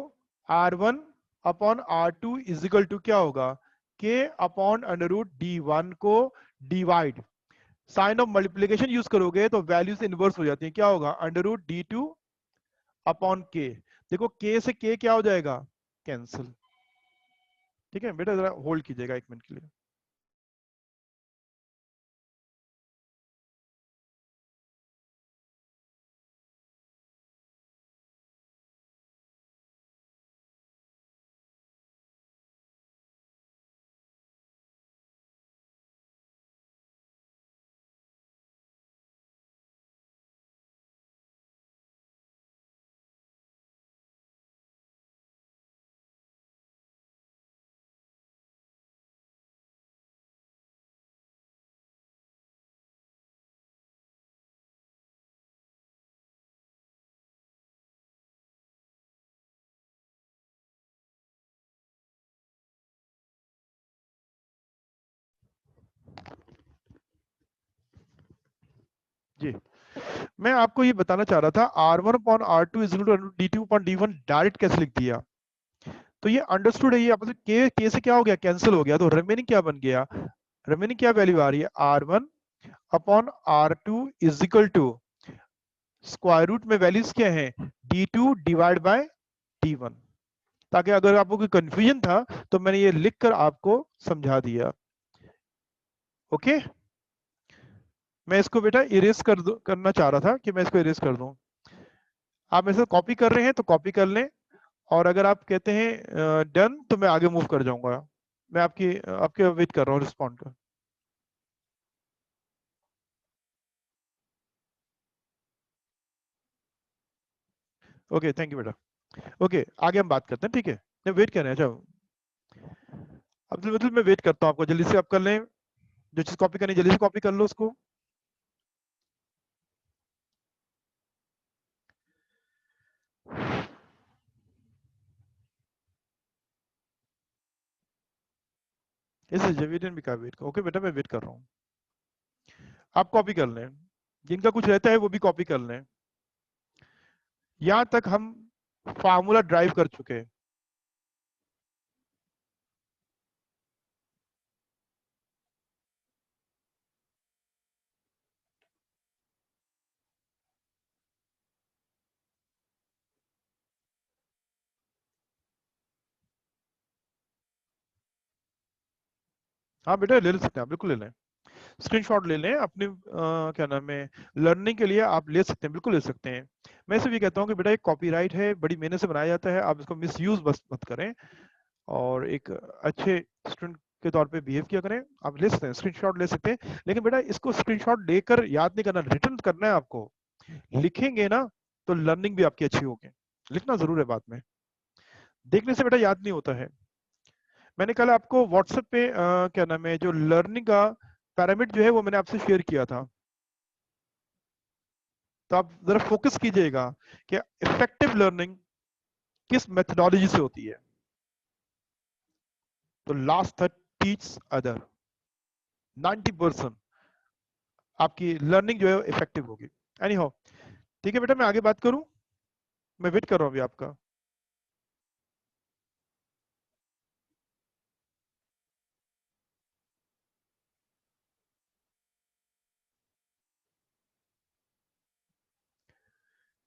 R1 upon R2 is equal to क्या होगा, K upon under root D1 को divide, sign of multiplication use करोगे तो वैल्यूज इनवर्स हो जाती है, क्या होगा, under root D2 upon K। देखो K से K क्या हो जाएगा, कैंसिल। ठीक है बेटा, जरा होल्ड कीजिएगा 1 मिनट के लिए। जी, मैं आपको ये बताना चाह रहा था, R1 upon R2 is equal to D2 upon D1 direct कैसे लिख दिया। तो ये अंडरस्टूड है, ये आपस में K से क्या हो गया, कैंसिल हो गया, तो रिमेनिंग क्या बन गया, रिमेनिंग क्या वैल्यू आ रही है, R1 upon R2 is equal to square root में वैल्यूज क्या है, D2 डिवाइड बाय D1। ताकि अगर आपको कोई कंफ्यूजन था तो मैंने ये लिखकर आपको समझा दिया। ओके, मैं इसको बेटा इरेज करना चाह रहा था कि मैं इसको इरेज कर दूं। आप मेरे से कॉपी कर रहे हैं तो कॉपी कर लें, और अगर आप कहते हैं डन तो मैं आगे मूव कर जाऊंगा। मैं आपके वेट कर रहा हूँ रिस्पॉन्ड का। ओके थैंक यू बेटा। ओके आगे हम बात करते हैं, ठीक है। मैं वेट कर रहे हैं, अच्छा अब मतलब मैं वेट करता हूँ आपको, जल्दी से आप कर लें, जो चीज कॉपी करनी जल्दी से कॉपी कर लो उसको। इस जवीरियन भी का वेट, ओके बेटा मैं वेट कर रहा हूँ। आप कॉपी कर लें, जिनका कुछ रहता है वो भी कॉपी कर लें। यहां तक हम फार्मूला ड्राइव कर चुके हैं। हाँ बेटा ले सकते हैं आप, बिल्कुल ले लें। स्क्रीनशॉट ले लें अपने क्या नाम है, लर्निंग के लिए आप ले सकते हैं, बिल्कुल ले सकते हैं। मैं सिर्फ ये कहता हूँ कि बेटा एक कॉपीराइट है, बड़ी मेहनत से बनाया जाता है, आप इसको मिसयूज बस मत करें, और एक अच्छे स्टूडेंट के तौर पे बिहेव किया करें। आप ले सकते हैं, स्क्रीनशॉट ले सकते हैं, लेकिन बेटा इसको स्क्रीनशॉट लेकर याद नहीं करना, रिटर्न करना है आपको। लिखेंगे ना तो लर्निंग भी आपकी अच्छी होगी। लिखना जरूर है बाद में, देखने से बेटा याद नहीं होता है। मैंने कल आपको व्हाट्सएप पे क्या नाम है, जो लर्निंग का पैरामीटर जो है वो मैंने आपसे शेयर किया था, तो आप जरा फोकस कीजिएगा कि इफेक्टिव लर्निंग किस मेथडोलॉजी से होती है। तो लास्ट था टीच अदर, 90% आपकी लर्निंग जो है इफेक्टिव होगी। एनी हाउ, ठीक है बेटा मैं आगे बात करूं, मैं वेट कर रहा हूं अभी आपका।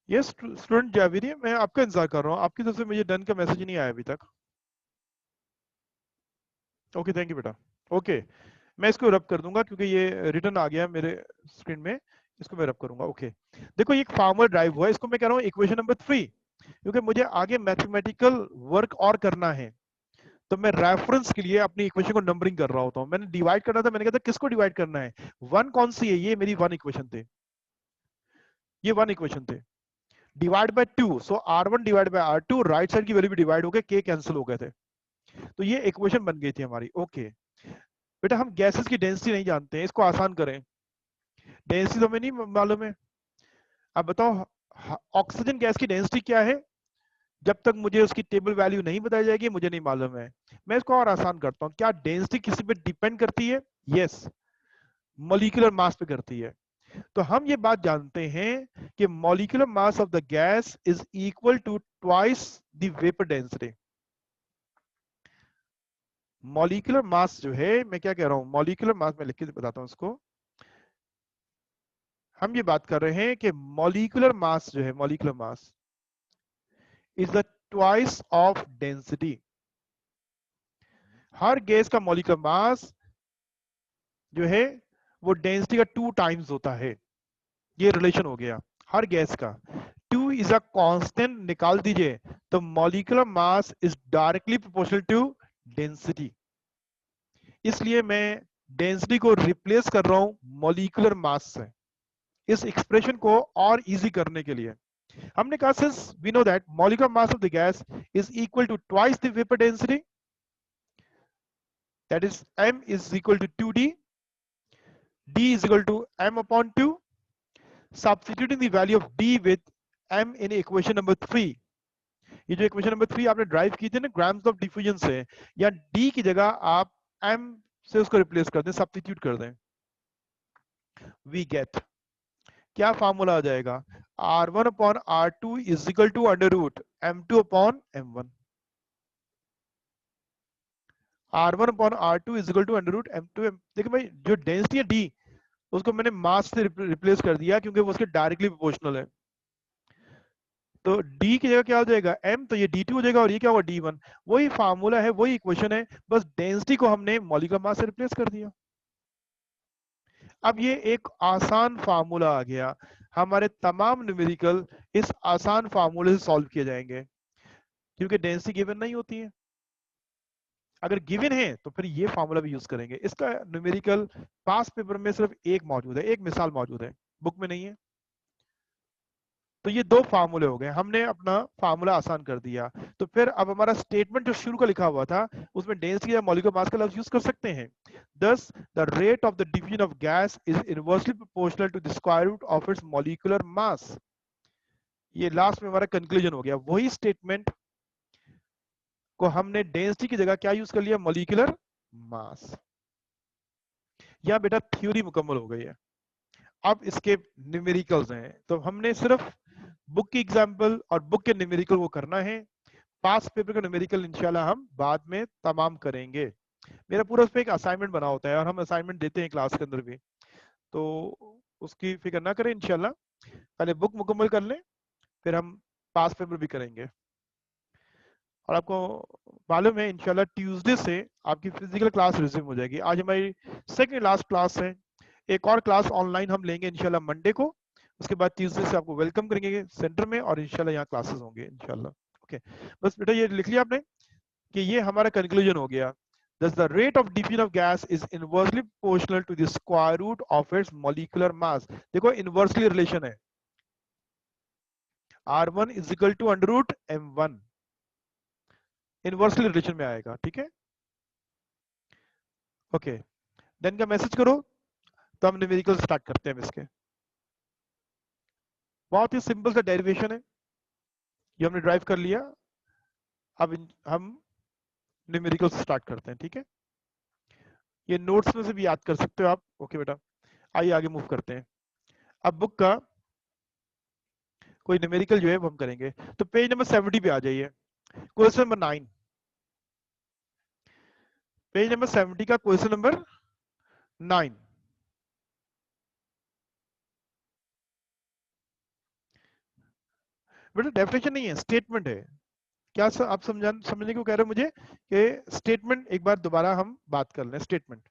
ये स्टूडेंट जावेरी, मैं आपका इंतजार कर रहा हूँ, आपकी तरफ से मुझे डन का मैसेज नहीं आया अभी तक। ओके थैंक यू बेटा। ओके मैं इसको रब कर दूंगा क्योंकि ये रिटर्न आ गया मेरे स्क्रीन में, इसको मैं रब करूंगा। ओके देखो ये एक फार्मर ड्राइव हुआ है, इसको मैं कह रहा हूँ इक्वेशन नंबर 3, क्योंकि मुझे आगे मैथमेटिकल वर्क और करना है, तो मैं रेफरेंस के लिए अपनी इक्वेशन को नंबरिंग कर रहा होता हूँ। मैंने डिवाइड करना था, मैंने कहा था किसको डिवाइड करना है, वन कौन सी है, ये मेरी वन इक्वेशन थे, ये वन इक्वेशन थे। Divide by two, so R1 divide by R2, right side की वैल्यू भी डिवाइड हो गए, के कैंसिल हो गए थे, तो ये इक्वेशन बन गई थी हमारी। ओके बेटा हम गैसेस की डेंसिटी नहीं जानते हैं, इसको आसान करें। डेंसिटी तो हमें नहीं मालूम है, अब बताओ ऑक्सीजन गैस की डेंसिटी क्या है, जब तक मुझे उसकी टेबल वैल्यू नहीं बताई जाएगी मुझे नहीं मालूम है। मैं इसको और आसान करता हूं, क्या डेंसिटी किसी पे डिपेंड करती है? यस, मॉलिक्यूलर मास पे करती है। तो हम ये बात जानते हैं कि molecular mass of the gas is equal to twice the vapour density. Molecular mass जो है, मैं क्या कह रहा हूं, मॉलिक्यूलर मास में लिख के बताता हूं उसको। हम ये बात कर रहे हैं कि मॉलिक्यूलर मास जो है, molecular mass is the twice of density. Her gas का मॉलिक्यूलर मास जो है वो डेंसिटी का 2 टाइम्स होता है, ये रिलेशन हो गया हर गैस का। 2 इज अ कांस्टेंट निकाल दीजिए, तो molecular mass is directly proportional to density. इसलिए मैं डेंसिटी को रिप्लेस कर रहा हूं मॉलिक्यूलर मास से, इस एक्सप्रेशन को और इजी करने के लिए। हमने कहा since we know that molecular mass of the gas is equal to twice the vapour density, that is m is equal to 2d, d is equal to m upon 2, substituting the value of d with m in equation number 3। ये जो equation number 3 आपने drive की थी ना grams of diffusion से, या d की जगह आप m से उसको रिप्लेस कर दें, सब्स्टिट्यूट कर दें, वी गेट क्या फार्मूला आ जाएगा, r1 upon r2 is equal to under root m2 upon m1। r1 upon r2 is equal to under root m2 देखिए भाई जो डेंसिटी है d, उसको मैंने मास से रिप्लेस कर दिया क्योंकि वो उसके डायरेक्टली प्रोपोर्शनल है। तो d की जगह क्या हो जाएगा m, तो ये d2 हो जाएगा और ये क्या होगा d1। वही फार्मूला है, वही इक्वेशन है, बस डेंसिटी को हमने मॉलिक्यूलर मास से रिप्लेस कर दिया। अब ये एक आसान फार्मूला आ गया, हमारे तमाम न्यूमेरिकल इस आसान फार्मूले से सॉल्व किए जाएंगे, क्योंकि डेंसिटी गिवन नहीं होती है। अगर गिवन है तो फिर ये फार्मूला भी यूज करेंगे। इसका न्यूमेरिकल पास पेपर में सिर्फ एक मौजूद है, एक मिसाल मौजूद है, बुक में नहीं है। तो ये दो फार्मूले हो गए, हमने अपना फार्मूला आसान कर दिया। तो फिर अब हमारा स्टेटमेंट जो शुरू का लिखा हुआ था उसमें डेंसिटी या मॉलिक्यूलर मास का लफ्ज यूज कर सकते हैं। Thus, the rate of the diffusion of gas is inversely proportional to the square root of its molecular mass. ये लास्ट में हमारा कंक्लूजन हो गया। वही स्टेटमेंट को हमने डेंसिटी की जगह क्या यूज कर लिया, मॉलिक्यूलर मास। या बेटा थ्योरी मुकम्मल हो गई है। अब इसके न्यूमेरिकल्स हैं, तो हमने सिर्फ बुक की एग्जांपल और बुक के न्यूमेरिकल को करना है। पास पेपर का न्यूमेरिकल इंशाल्लाह हम बाद में तमाम करेंगे। मेरा पूरा उस पर एक असाइनमेंट बना होता है और हम असाइनमेंट देते हैं क्लास के अंदर भी, तो उसकी फिक्र ना करें। इंशाल्लाह पहले बुक मुकम्मल कर लें, फिर हम पास पेपर भी करेंगे। और आपको मालूम है इंशाल्लाह ट्यूसडे से आपकी फिजिकल क्लास रिज्यूम हो जाएगी। आज हमारी सेकंड लास्ट क्लास है। एक और क्लास ऑनलाइन हम लेंगे इंशाल्लाह मंडे को, उसके बाद ट्यूसडे से आपको वेलकम करेंगे सेंटर में और इंशाल्लाह यहाँ क्लासेस होंगे इंशाल्लाह। ओके, बस बेटा ये लिख लिया आपने कि ये हमारा कंक्लूजन हो गया। Thus the rate of diffusion of gas is inversely proportional to the square root of its molecular mass. देखो इनवर्सली रिलेशन है, R1 is equal to under root M1, inversely relation में आएगा। ठीक है, ओके, देन का message करो, तो हम न्यूमेरिकल स्टार्ट करते हैं इसके। बहुत ही सिंपल सा डेरिवेशन है, ये हमने ड्राइव कर लिया। अब हम न्यूमेरिकल स्टार्ट करते हैं। ठीक है, ये नोट्स में से भी याद कर सकते हो आप। ओके बेटा, आइए आगे मूव करते हैं। अब बुक का कोई न्यूमेरिकल जो है वो हम करेंगे। तो पेज नंबर 70 पे आ जाइए, क्वेश्चन नंबर 9। पेज नंबर 70 का क्वेश्चन नंबर 9। बेटा डेफिनेशन नहीं है, स्टेटमेंट है। क्या आप समझने को कह रहे हो मुझे कि स्टेटमेंट एक बार दोबारा हम बात कर लें। स्टेटमेंट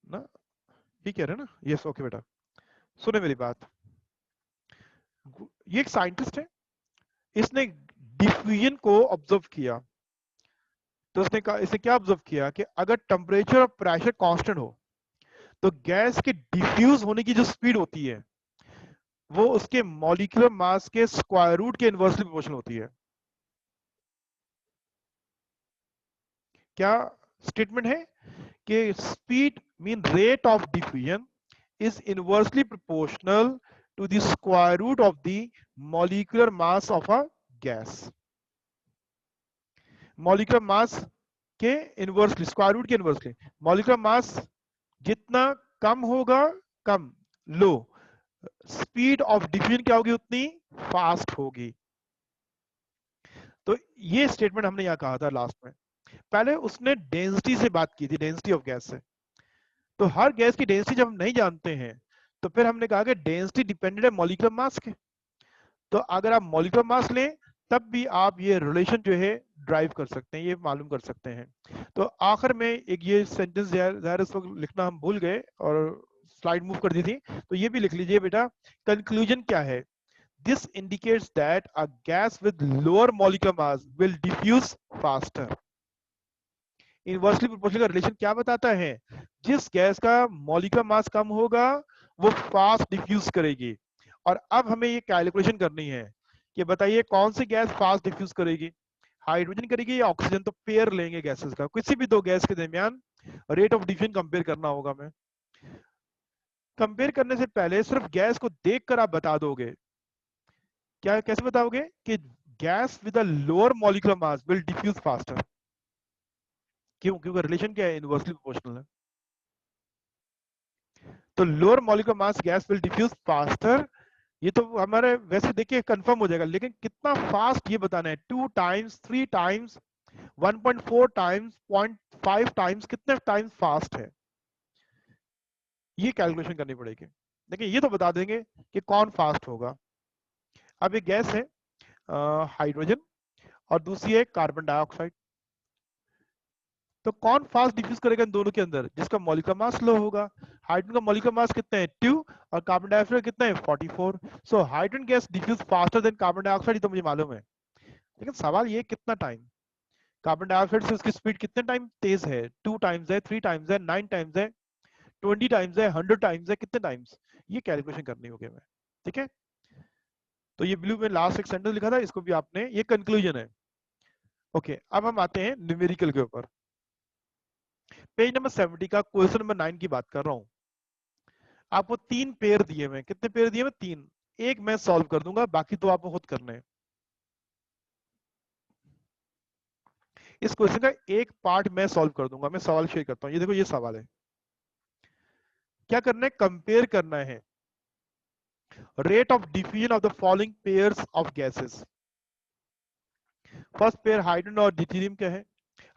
ना, ये कह रहे हैं ना? यस, ओके बेटा, सुने मेरी बात। ये एक साइंटिस्ट है, इसने डिफ्यूजन को ऑब्जर्व किया। तो उसने कहा, इसने क्या ऑब्जर्व किया कि अगर टेम्परेचर और प्रेशर कांस्टेंट हो तो गैस के डिफ्यूज होने की जो स्पीड होती है वो उसके मॉलिक्यूलर मास के स्क्वायर रूट के इनवर्सली प्रोपोर्शनल होती है। क्या स्टेटमेंट है कि speed mean rate of diffusion is inversely proportional to the square root of the molecular mass of a gas. molecular mass के इनवर्सली, स्क्वायर रूट के inversely, molecular mass जितना कम होगा, कम लो, स्पीड ऑफ डिफ्यूजन क्या होगी, उतनी fast होगी। तो ये स्टेटमेंट हमने यहां कहा था लास्ट में। पहले उसने डेंसिटी से बात की थी, डेंसिटी ऑफ गैस से। तो हर गैस की डेंसिटी जब हम नहीं जानते हैं तो फिर हमने कहा कि डेंसिटी डिपेंडेंट है मॉलिक्यूलर मास के। तो अगर आप मॉलिक्यूलर मास लें तब भी आप ये रिलेशन जो है ड्राइव कर सकते हैं, ये मालूम कर सकते हैं। तो आखिर में एक ये सेंटेंस ज़ाहिर इस वक्त लिखना हम भूल गए और स्लाइड मूव कर दी थी, तो ये भी लिख लीजिए बेटा। कंक्लूजन क्या है, this indicates that a gas with lower molecular mass will diffuse faster. Inversely proportional का रिलेशन क्या बताता है, जिस गैस का मॉलिक्यूलर मास कम होगा वो फास्ट डिफ्यूज करेगी। और अब हमें ये कैलकुलेशन करनी है कि बताइए कौन सी गैस फास्ट डिफ्यूज करेगी, हाइड्रोजन करेगी या ऑक्सीजन। तो पेयर लेंगे गैसेस का, किसी भी दो गैस के दरमियान रेट ऑफ डिफ्यूजन कंपेयर करना होगा। मैं कंपेयर करने से पहले सिर्फ गैस को देखकर आप बता दोगे, क्या कैसे बताओगे कि gas with a lower molecular mass will diffuse faster. क्यों? क्योंकि रिलेशन क्या है, इनवर्सली प्रोपोर्शनल है। तो lower molecular mass gas will diffuse faster, ये तो हमारे वैसे देखिए कंफर्म हो जाएगा, लेकिन कितना फास्ट ये बताना है। 2 टाइम्स, 3 टाइम्स, 1.4 टाइम्स, 0.5 टाइम्स, कितने टाइम्स फास्ट है, ये कैलकुलेशन करनी पड़ेगी। देखिए ये तो बता देंगे कि कौन फास्ट होगा। अब एक गैस है हाइड्रोजन और दूसरी है कार्बन डाइऑक्साइड। तो कौन फास्ट डिफ्यूज करेगा इन दोनों के अंदर? जिसका मॉलिक्यूलर मास लो होगा। हाइड्रोजन का मॉलिक्यूलर मास कितना है 2 और कार्बन डाइऑक्साइड कितना है 44। So hydrogen gas diffuse faster than carbon dioxide, ये तो मुझे मालूम है, लेकिन सवाल ये कितना टाइम? कार्बन डाइऑक्साइड से उसकी स्पीड कितने टाइम तेज है? 2 टाइम्स है, 3 टाइम्स है, 9 टाइम्स है, 20 टाइम्स है, 100 टाइम्स है, कितने टाइम्स? ये कैलकुलेशन करनी होगी हमें, ठीक है। तो ये ब्लू में लास्ट एक सेंटेंस लिखा था, इसको भी आपने, ये कंक्लूजन है। ओके, अब हम आते हैं न्यूमेरिकल के ऊपर। पेज नंबर 70 का क्वेश्चन नंबर 9 की बात कर रहा हूं। आपको 3 पेयर दिए हुए, कितने पेयर दिए हुए? 3। एक मैं सॉल्व कर दूंगा, बाकी तो आपको खुद करने हैं। इस क्वेश्चन का एक पार्ट मैं सॉल्व कर दूंगा। मैं सवाल शेयर करता हूं, ये देखो, ये सवाल है। क्या करना है? कंपेयर करना है rate of diffusion of the following pairs of gases. First pair hydrogen और ड्यूटेरियम का है।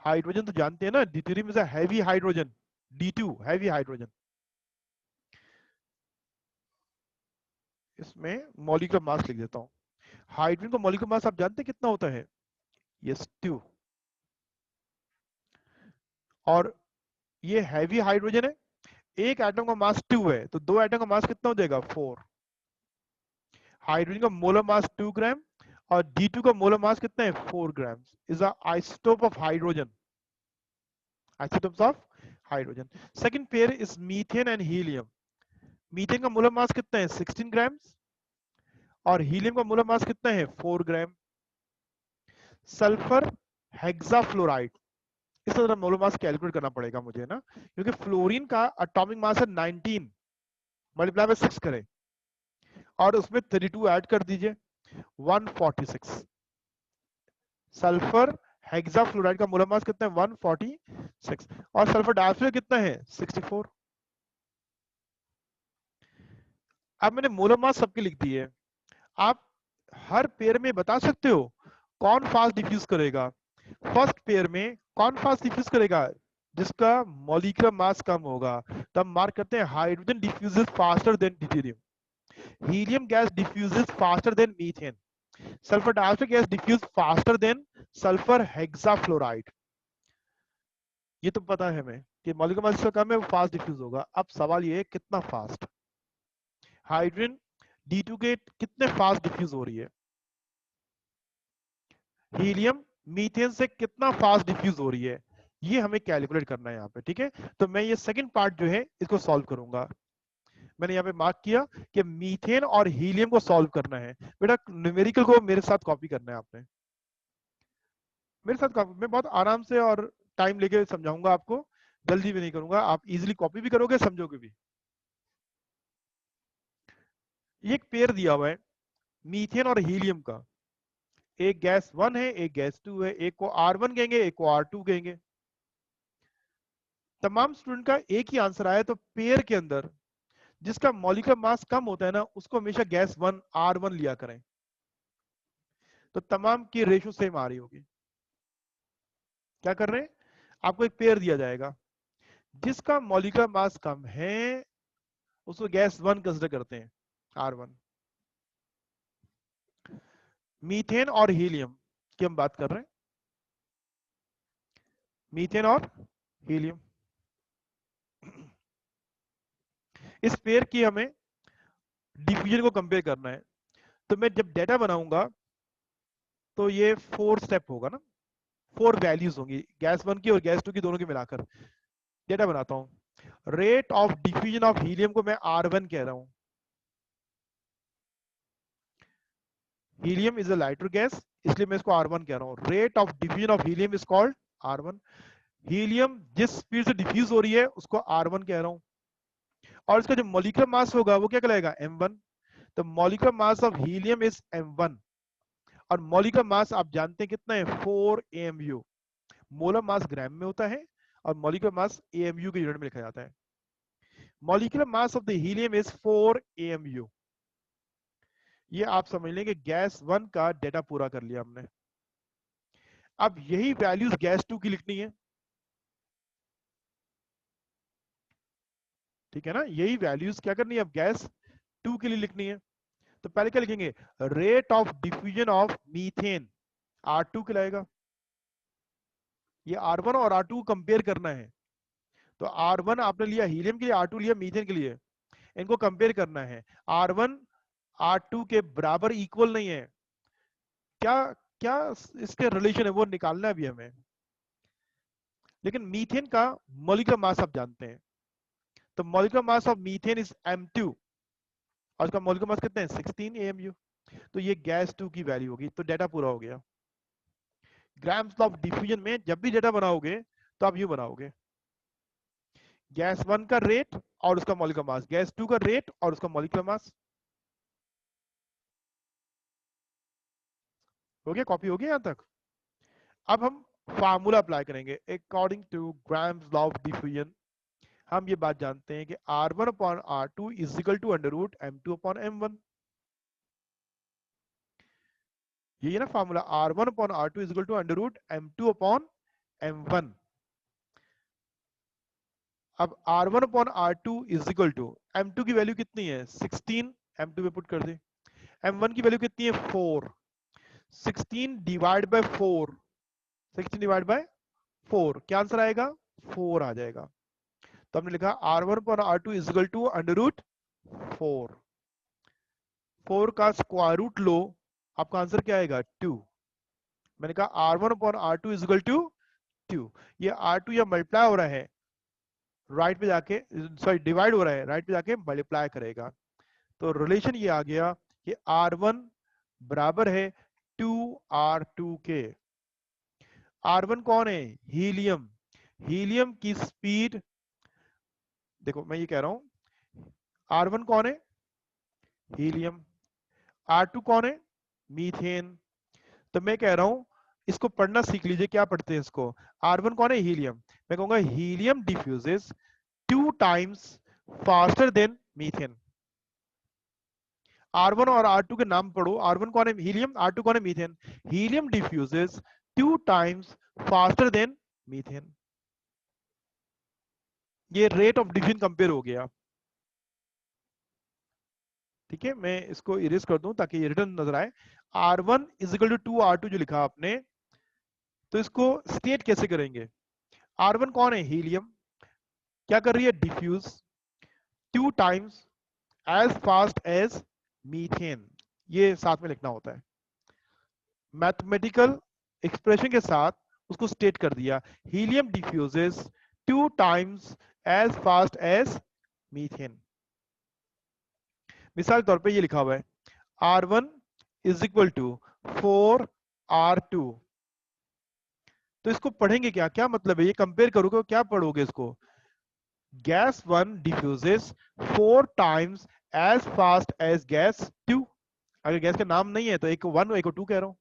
हाइड्रोजन तो जानते हैं ना, deuterium is a heavy hydrogen, D2 heavy hydrogen. इसमें मॉलिक्यूलर मास लिख देता हूं। हाइड्रोजन का मॉलिक्यूलर मास आप जानते हैं कितना होता है? यस, 2। और ये हैवी हाइड्रोजन है, एक एटम का मास 2 है, तो दो एटम का मास कितना हो जाएगा? 4। हाइड्रोजन का मोलर मास 2 ग्राम और D2 का मोलर मास कितना है? 4 gram. Is a isotope of hydrogen, isotopes of hydrogen. Second pair is methane and helium. Methane का मोलर मास कितना है? 16 ग्राम और हीलियम का मोलर मास कितना है? 4 ग्राम। सल्फर हेक्साफ्लोराइड, इस तरह मोलर मास कैलकुलेट करना पड़ेगा मुझे ना, क्योंकि फ्लोरीन का एटॉमिक मास है 19, मल्टीप्लाई बाय 6 करें और उसमें 32 ऐड कर दीजिए, 146। सल्फर हेक्साफ्लोराइड का मोलर मास कितना है? 146। और सल्फर डाइऑक्साइड कितना है? 64। अब मैंने मोलर मास सबके लिख दिए। आप हर पेयर में बता सकते हो कौन फास्ट डिफ्यूज करेगा। फर्स्ट पेयर में कौन फास्ट डिफ्यूज करेगा? जिसका मॉलिक्यूलर मास कम होगा। तब मार्क करते हैं hydrogen diffuses faster than deuterium, helium gas diffuses faster than methane, sulphur dioxide gas diffuse faster than sulphur hexafluoride. ये तो पता है हमें कि मॉलिक्यूलर मास कम है वो फास्ट डिफ्यूज होगा। अब सवाल ये है कितना फास्ट? हाइड्रोजन D2 के कितने फास्ट डिफ्यूज हो रही है? हीलियम मीथेन से कितना फास्ट डिफ्यूज हो रही है? ये हमें कैलकुलेट करना है यहाँ पे, ठीक है। तो मैं ये सेकंड पार्ट जो है इसको सॉल्व करूंगा। मैंने यहाँ पे मार्क किया कि मीथेन और हीलियम को सॉल्व करना है। बेटा न्यूमेरिकल को मेरे साथ कॉपी करना है आपने, मेरे साथ कॉपी। मैं बहुत आराम से और टाइम लेके समझाऊंगा आपको, जल्दी भी नहीं करूंगा, आप इजिली कॉपी भी करोगे, समझोगे भी। ये एक पेयर दिया हुआ है मीथेन और हीलियम का। एक गैस 1 है, एक गैस 2 है, एक को R1 कहेंगे, एक को R2 कहेंगे। तमाम स्टूडेंट का एक ही आंसर आया, तो पेयर के अंदर जिसका मॉलिक्यूलर मास कम होता है ना, उसको हमेशा गैस 1 R1 लिया करें, तो तमाम की रेशो सेम आ रही होगी। क्या कर रहे हैं? आपको एक पेयर दिया जाएगा, जिसका मॉलिक्यूलर मास कम है उसको गैस 1 कंसिडर करते हैं, R1। मीथेन और हीलियम की हम बात कर रहे हैं, मीथेन और हीलियम। इस पेयर की हमें डिफ्यूजन को कंपेयर करना है। तो मैं जब डेटा बनाऊंगा तो ये 4 स्टेप होगा ना, 4 वैल्यूज होंगी गैस 1 की और गैस 2 की, दोनों की मिलाकर डेटा बनाता हूं। Rate of diffusion of helium को मैं R1 कह रहा हूं। Helium is a lighter gas, इसलिए मैं इसको R1 कह रहा हूं। Rate of diffusion of helium is called R1। Helium जिस स्पीड से डिफ्यूज हो रही है उसको R1 कह रहा हूं। और इसका जो मॉलिक्यूलर मास होगा वो क्या कहलाएगा? M1। तो molecular mass of helium is M1। और मॉलिक्यूलर मास आप जानते हैं कितना है? 4 AMU। मोलर मास ग्राम में होता है और मॉलिक्यूलर मास AMU के यूनिट में लिखा जाता है। Molecular mass of the helium is 4 AMU। ये आप समझ लें कि गैस 1 का डेटा पूरा कर लिया हमने। अब यही वैल्यूज गैस 2 की लिखनी है, ठीक है ना। यही वैल्यूज क्या करनी है अब गैस 2 के लिए लिखनी है। तो पहले क्या लिखेंगे? Rate of diffusion of methane, R2 कहलाएगा। ये R1 और R2 कंपेयर करना है। तो R1 आपने लिया हीलियम के लिए, R2 लिया मीथेन के लिए, इनको कंपेयर करना है। R1 R2 के बराबर इक्वल नहीं है, क्या क्या इसके रिलेशन है वो निकालना है अभी हमें। लेकिन मीथेन का मॉलिक्यूलर मास आप जानते हैं, तो molecular mass of methane is M2 और उसका मॉलिक्यूलर मास कितना है 16 AMU। तो ये गैस 2 की वैल्यू होगी। तो डेटा पूरा हो गया। ग्राम्स ऑफ डिफ्यूजन में जब भी डेटा बनाओगे तो आप यूं बनाओगे, गैस 1 का रेट और उसका मॉलिक्यूलर मास, गैस 2 का रेट और उसका मॉलिक्यूलर मास। हो गया, कॉपी हो गया यहां तक। अब हम फार्मूला अप्लाई करेंगे according to Graham's law of diffusion. हम ये बात जानते हैं कि R1 upon R2 is equal to under root M2 upon M1। ये ना formula, R1 upon R2 is equal to under root M2 upon M1। अब R1 upon R2 is equal to M2 की वैल्यू कितनी है 16, M2 पे put कर दे। M1 की value कितनी है 4, 16 डिवाइड बाय 4, 16 डिवाइड बाय 4 क्या आंसर आएगा 4 आ जाएगा। तो हमने लिखा R1 upon R2 is equal to under root 4, 4 का स्क्वायर रूट लो, आपका आंसर क्या आएगा 2। मैंने कहा R1 upon R2 is equal to 2। ये R2 या मल्टीप्लाई हो रहा है राइट पे जाके, सॉरी डिवाइड हो रहा है राइट पे जाके मल्टीप्लाई करेगा। तो रिलेशन ये आ गया कि R1 बराबर है 2R2 के। R1 कौन है हीलियम, हीलियम की स्पीड, देखो मैं ये कह रहा हूं R1 कौन है हीलियम, R2 कौन है मीथेन। तो मैं कह रहा हूं इसको पढ़ना सीख लीजिए, क्या पढ़ते हैं इसको। R1 कौन है हीलियम, मैं कहूंगा helium diffuses 2 times faster than methane. R1 और R2 के नाम पढ़ो, R1 कौन है हीलियम, R2 कौन है methane. Helium diffuses 2 times faster than methane. ये रेट ऑफ डिफ्यूजन कंपेयर हो गया। ठीक है, मैं इसको इरेज कर दूं ताकि ये रिटर्न नजर आए। R1 is equal to 2R2 जो लिखा आपने, तो इसको स्टेट कैसे करेंगे। R1 कौन है हीलियम, क्या कर रही है diffuse 2 times as fast as methane, ये साथ में लिखना होता है। मैथमेटिकल एक्सप्रेशन के साथ उसको स्टेट कर दिया, helium diffuses 2 times as fast as methane. मिसाल के तौर पे ये लिखा हुआ है R1 is equal to 4R2। तो इसको पढ़ेंगे क्या, क्या मतलब है ये, कंपेयर करोगे क्या पढ़ोगे इसको। Gas 1 diffuses 4 times as fast as gas 2। अगर गैस का नाम नहीं है तो एक 1 एक 2 कह रहा हूं।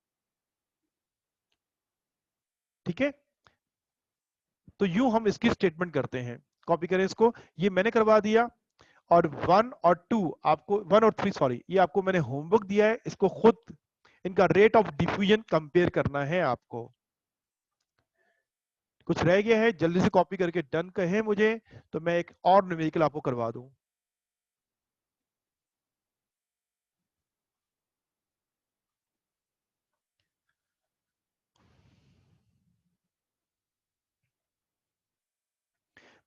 ठीक है, तो यूं हम इसकी स्टेटमेंट करते हैं। कॉपी करें इसको, ये मैंने करवा दिया। और 1 और 2 आपको, 1 और 3 सॉरी, ये आपको मैंने होमवर्क दिया है, इसको खुद इनका रेट ऑफ डिफ्यूजन कंपेयर करना है आपको। कुछ रह गया है जल्दी से कॉपी करके डन कहें मुझे, तो मैं एक और न्यूमेरिकल आपको करवा दूं।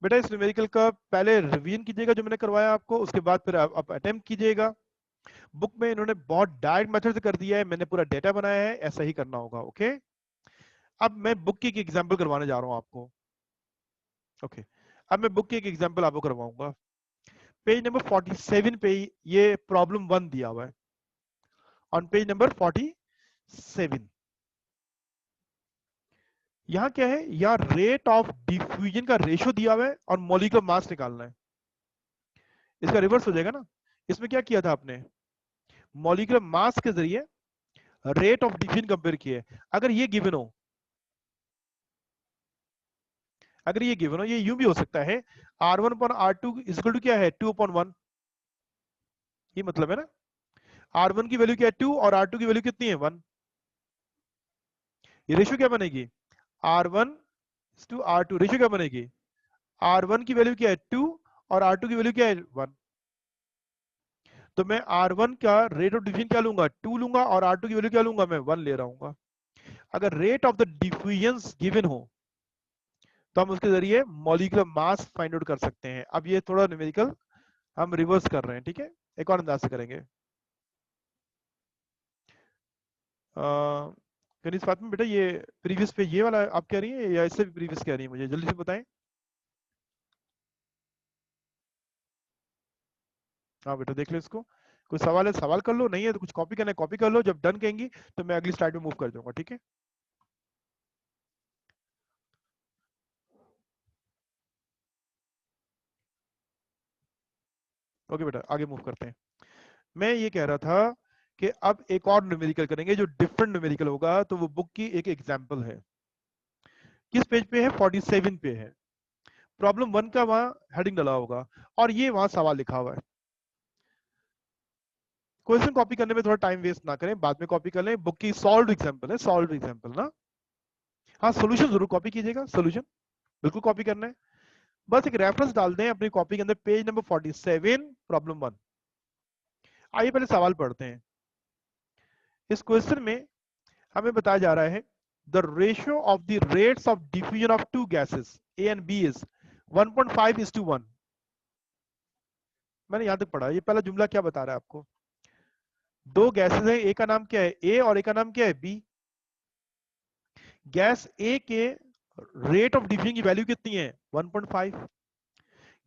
बेटा इस न्यूमेरिकल का पहले रिवीजन कीजिएगा जो मैंने करवाया आपको, उसके बाद फिर आप अटेम्प्ट कीजिएगा। बुक में इन्होंने बहुत डायरेक्ट मेथड से कर दिया है, मैंने पूरा डेटा बनाया है, ऐसा ही करना होगा। ओके, अब मैं बुक की एक एग्जांपल करवाने जा रहा हूं आपको। ओके, अब मैं बुक की एक एग्जांपल आपको करवाऊंगा। पेज नंबर 47 पे ये प्रॉब्लम 1 दिया हुआ है, ऑन पेज नंबर 47। यहाँ क्या है, यहाँ रेट ऑफ डिफ्यूजन का रेशियो दिया हुआ है और मॉलिक्यूलर मास निकालना है। इसका रिवर्स हो जाएगा ना, इसमें क्या किया था आपने, मॉलिक्यूलर मास के जरिए रेट ऑफ डिफ्यूजन कंपेयर किए। अगर ये गिवन हो, अगर ये गिवन हो, ये यूं भी हो सकता है R1 upon R2 is equal to क्या है 2 अपॉन 1, ये मतलब है ना। R1 की वैल्यू क्या है 2 और R2 की वैल्यू कितनी है 1। ये रेशियो क्या बनेगी R1 टू R2, रेशियो क्या बनेगी, R1 की वैल्यू क्या है 2 और R2 की वैल्यू क्या है 1। तो मैं R1 का रेट ऑफ डिफ्यूजन क्या लूंगा 2 लूंगा और R2 की वैल्यू क्या लूंगा मैं 1 ले रहा हूँ। अगर rate of the diffusion given हो तो हम उसके जरिए मॉलिक्यूलर मास फाइंड आउट कर सकते हैं। अब ये थोड़ा न्यूमेरिकल हम रिवर्स कर रहे हैं, ठीक है, एक और अंदाज से करेंगे। इस बात में बेटा ये प्रीवियस पे ये वाला आप कह रही हैं या इससे भी प्रीवियस कह रही है, मुझे जल्दी से बताएं। हाँ बेटा देख लो इसको, कोई सवाल है सवाल कर लो, नहीं है तो कुछ कॉपी करना है कॉपी कर लो, जब डन कहेंगी तो मैं अगली स्लाइड में मूव कर जाऊंगा, ठीक है। ओके बेटा आगे मूव करते हैं। मैं ये कह रहा था कि अब एक और न्यूमेरिकल करेंगे जो डिफरेंट न्यूमेरिकल होगा, तो वो बुक की एक एग्जांपल है। किस पेज पे है? 47 पे है। प्रॉब्लम 1 का वहां हेडिंग डाला होगा और ये वहां सवाल लिखा हुआ है। क्वेश्चन कॉपी करने में थोड़ा टाइम वेस्ट ना करें, बाद में कॉपी कर लें, बुक की सॉल्व एग्जांपल है, सॉल्व एग्जांपल ना। हाँ सोल्यूशन जरूर कॉपी कीजिएगा, सोल्यूशन बिल्कुल कॉपी करना है। बस एक रेफरेंस डाल दें अपनी कॉपी के अंदर, पेज नंबर 47 प्रॉब्लम 1। आइए पहले सवाल पढ़ते हैं। इस क्वेश्चन में हमें बताया जा रहा है the ratio of the rates of diffusion of two gases A and B is 1.5:1। मैंने यहां तक पढ़ा, ये पहला जुमला क्या बता रहा है आपको? दो गैसेस हैं, ए का नाम क्या है ए और ए का नाम क्या है बी। गैस ए के रेट ऑफ डिफ्यूजन की वैल्यू कितनी है? 1.5।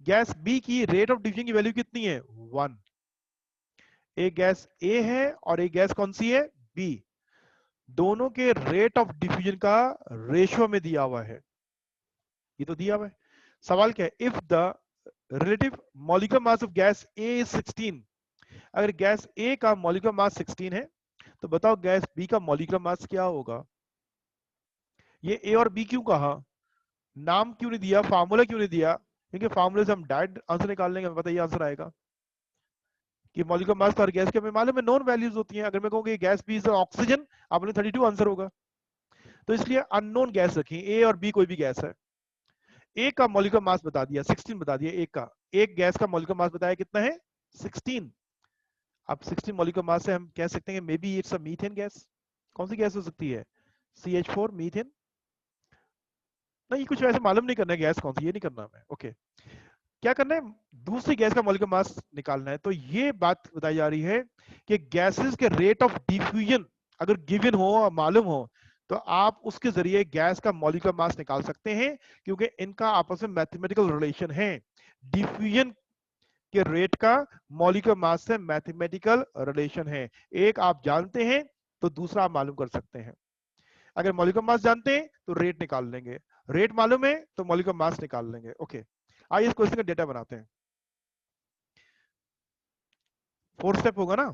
गैस बी की रेट ऑफ डिफ्यूजन की वैल्यू कितनी है? 1। एक गैस ए है और एक गैस कौन सी है? बी। दोनों के रेट ऑफ डिफ्यूजन का रेशियो में दिया हुआ है, ये तो दिया हुआ है। सवाल क्या है? If the relative molecular mass of gas A is 16। अगर गैस ए का मॉलिक्यूलर मास 16 है तो बताओ गैस बी का मॉलिक्यूलर मास क्या होगा? ये ए और बी क्यों कहा, नाम क्यों नहीं दिया, फार्मूला क्यों नहीं दिया? क्योंकि फार्मूले से हम डायरेक्ट आंसर निकाल लेंगे, हमें पता ये आंसर आएगा कि मॉलिक्यूलर मास तो हर गैस के हमें मालूम है नॉन वैल्यूज होती हैं। अगर मैं कहूँ गैस बी इज ऑक्सीजन, आपने 32 आंसर होगा। तो इसलिए अननोन गैस रखी, ए और बी कोई भी गैस है। ए का मॉलिक्यूलर मास बता दिया 16 बता दिया, एक का, एक गैस का मॉलिक्यूलर मास बताया कितना है? 16। अब 16 मॉलिक्यूलर मास से हम कह सकते हैं may be it's a methane gas. कौन सी गैस हो सकती है? CH4 methane. नहीं कुछ वैसे मालूम नहीं करना है गैस कौन सी, ये नहीं करना हमें। ओके, क्या करना है? दूसरी गैस का मॉलिक्यूलर मास निकालना है। तो ये बात बताई जा रही है कि गैसेस के रेट ऑफ डिफ्यूजन अगर गिवन हो और मालूम हो तो आप उसके जरिए गैस का मॉलिक्यूलर मास निकाल सकते हैं, क्योंकि इनका आपस में मैथमेटिकल रिलेशन है। डिफ्यूजन के रेट का मॉलिक्यूलर मास से मैथमेटिकल रिलेशन है। एक आप जानते हैं तो दूसरा आप मालूम कर सकते हैं। अगर मॉलिक्यूलर मास जानते हैं तो रेट निकाल लेंगे, रेट मालूम है तो मॉलिक्यूलर मास निकाल लेंगे। ओके, आइए इस क्वेश्चन का डेटा बनाते हैं। 4 स्टेप होगा ना।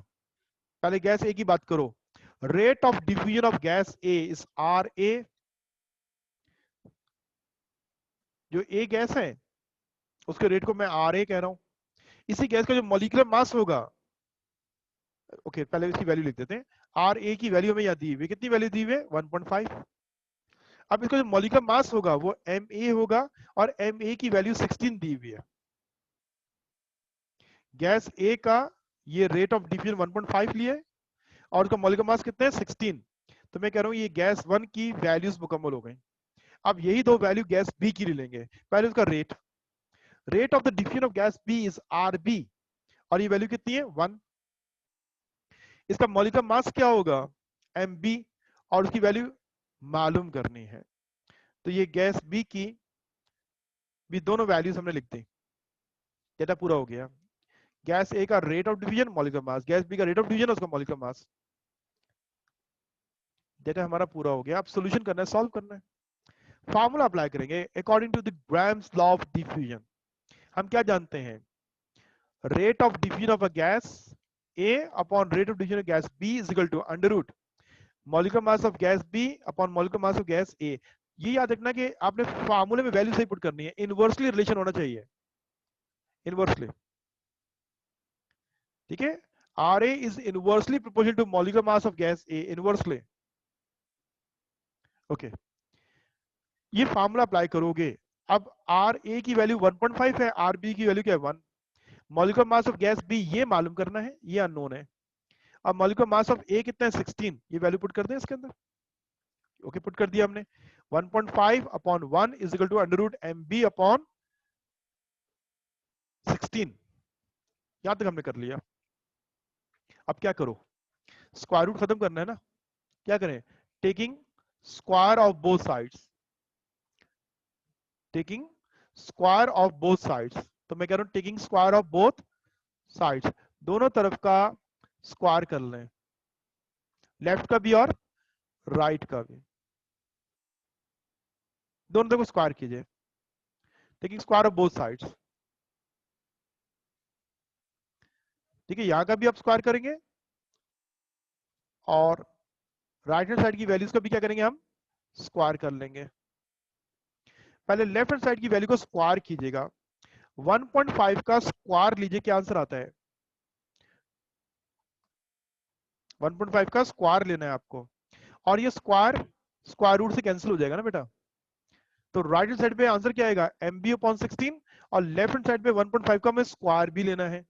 पहले गैस ए की बात करो। Rate of diffusion of gas A is r A. जो ए गैस है उसके रेट को मैं आर ए कह रहा हूं। इसी गैस का जो मॉलिक्यूलर मास होगा, ओके पहले इसकी वैल्यू लिख देते हैं। आर ए की वैल्यू हमें यहाँ दी हुई, कितनी वैल्यू दी हुई है? 1.5। अब इसका जो मॉलिक्यूलर मास होगा वो एम ए होगा और एम ए की वैल्यू 16 दी हुई है। गैस ए का ये रेट ऑफ डिफ्यूजन 1.5 लिया है और उसका मॉलिक्यूलर मास कितना है? 16। तो मैं कह रहा हूं ये गैस 1 की वैल्यूज मुकम्मल हो गई। अब यही दो वैल्यू गैस बी की ले लेंगे। पहले उसका rate, rate of the diffusion of gas B is R B और ये वैल्यू कितनी है? 1। इसका मॉलिक्यूलर मास क्या होगा? एम बी और उसकी वैल्यू मालूम करनी है। तो ये गैस बी की भी दोनों वैल्यूज हमने लिख दी। डेटा पूरा हो गया। गैस ए का rate of division molecular mass, gas B का रेट ऑफ डिवीजन उसका मॉलिक्यूलर मास। डेटा हमारा पूरा हो गया। अब सॉल्यूशन करना है, सॉल्व करना है। फार्मूला अप्लाई करेंगे according to the Graham's law of diffusion. हम क्या जानते हैं? Rate of diffusion of a gas A upon rate of diffusion of gas B is equal to under root molecular mass of gas B upon molecular mass of gas A. ये याद रखना कि आपने फार्मूले में वैल्यू सही put करनी है, इनवर्सली रिलेशन होना चाहिए, इनवर्सली, ठीक है। R A is inversely proportional to molecular mass of gas A, inversely. Okay, ये फार्मूला अप्लाई करोगे। अब आर ए की वैल्यू 1.5 है, आर बी की वैल्यू क्या है? 1। Molecular mass of gas B ये मालूम करना है, ये अननोन है। अब मॉलिक्यूलर मास ऑफ ए कितना है? 16। ये वैल्यू पुट कर दें इसके अंदर। ओके पुट कर दिया हमने। 1.5 upon 1 is equal to under root M B upon 16। यहां तक हमने कर लिया। अब क्या करो, स्क्वायर रूट खत्म करना है ना, क्या करें, taking square of both sides, taking square of both sides. तो मैं कह रहा हूं taking square of both sides, दोनों तरफ का स्क्वायर कर लें, लेफ्ट का भी और राइट का भी, दोनों तरफ को स्क्वायर कीजिए, taking square of both sides. ठीक है, यहां का भी आप स्क्वायर करेंगे और राइट हैंड साइड की वैल्यूज का भी क्या करेंगे हम, स्क्वायर कर लेंगे। पहले लेफ्ट हैंड साइड की वैल्यू को स्क्वायर कीजिएगा, 1.5 का स्क्वायर लीजिए, क्या आंसर आता है, 1.5 का स्क्वायर लेना है आपको, और ये स्क्वायर स्क्वायर रूट से कैंसिल हो जाएगा ना बेटा। तो राइट हैंड साइड पे आंसर क्या आएगा, एम बी अपॉन 16, और लेफ्ट हैंड साइड पे 1.5 का हमें स्क्वायर भी लेना है।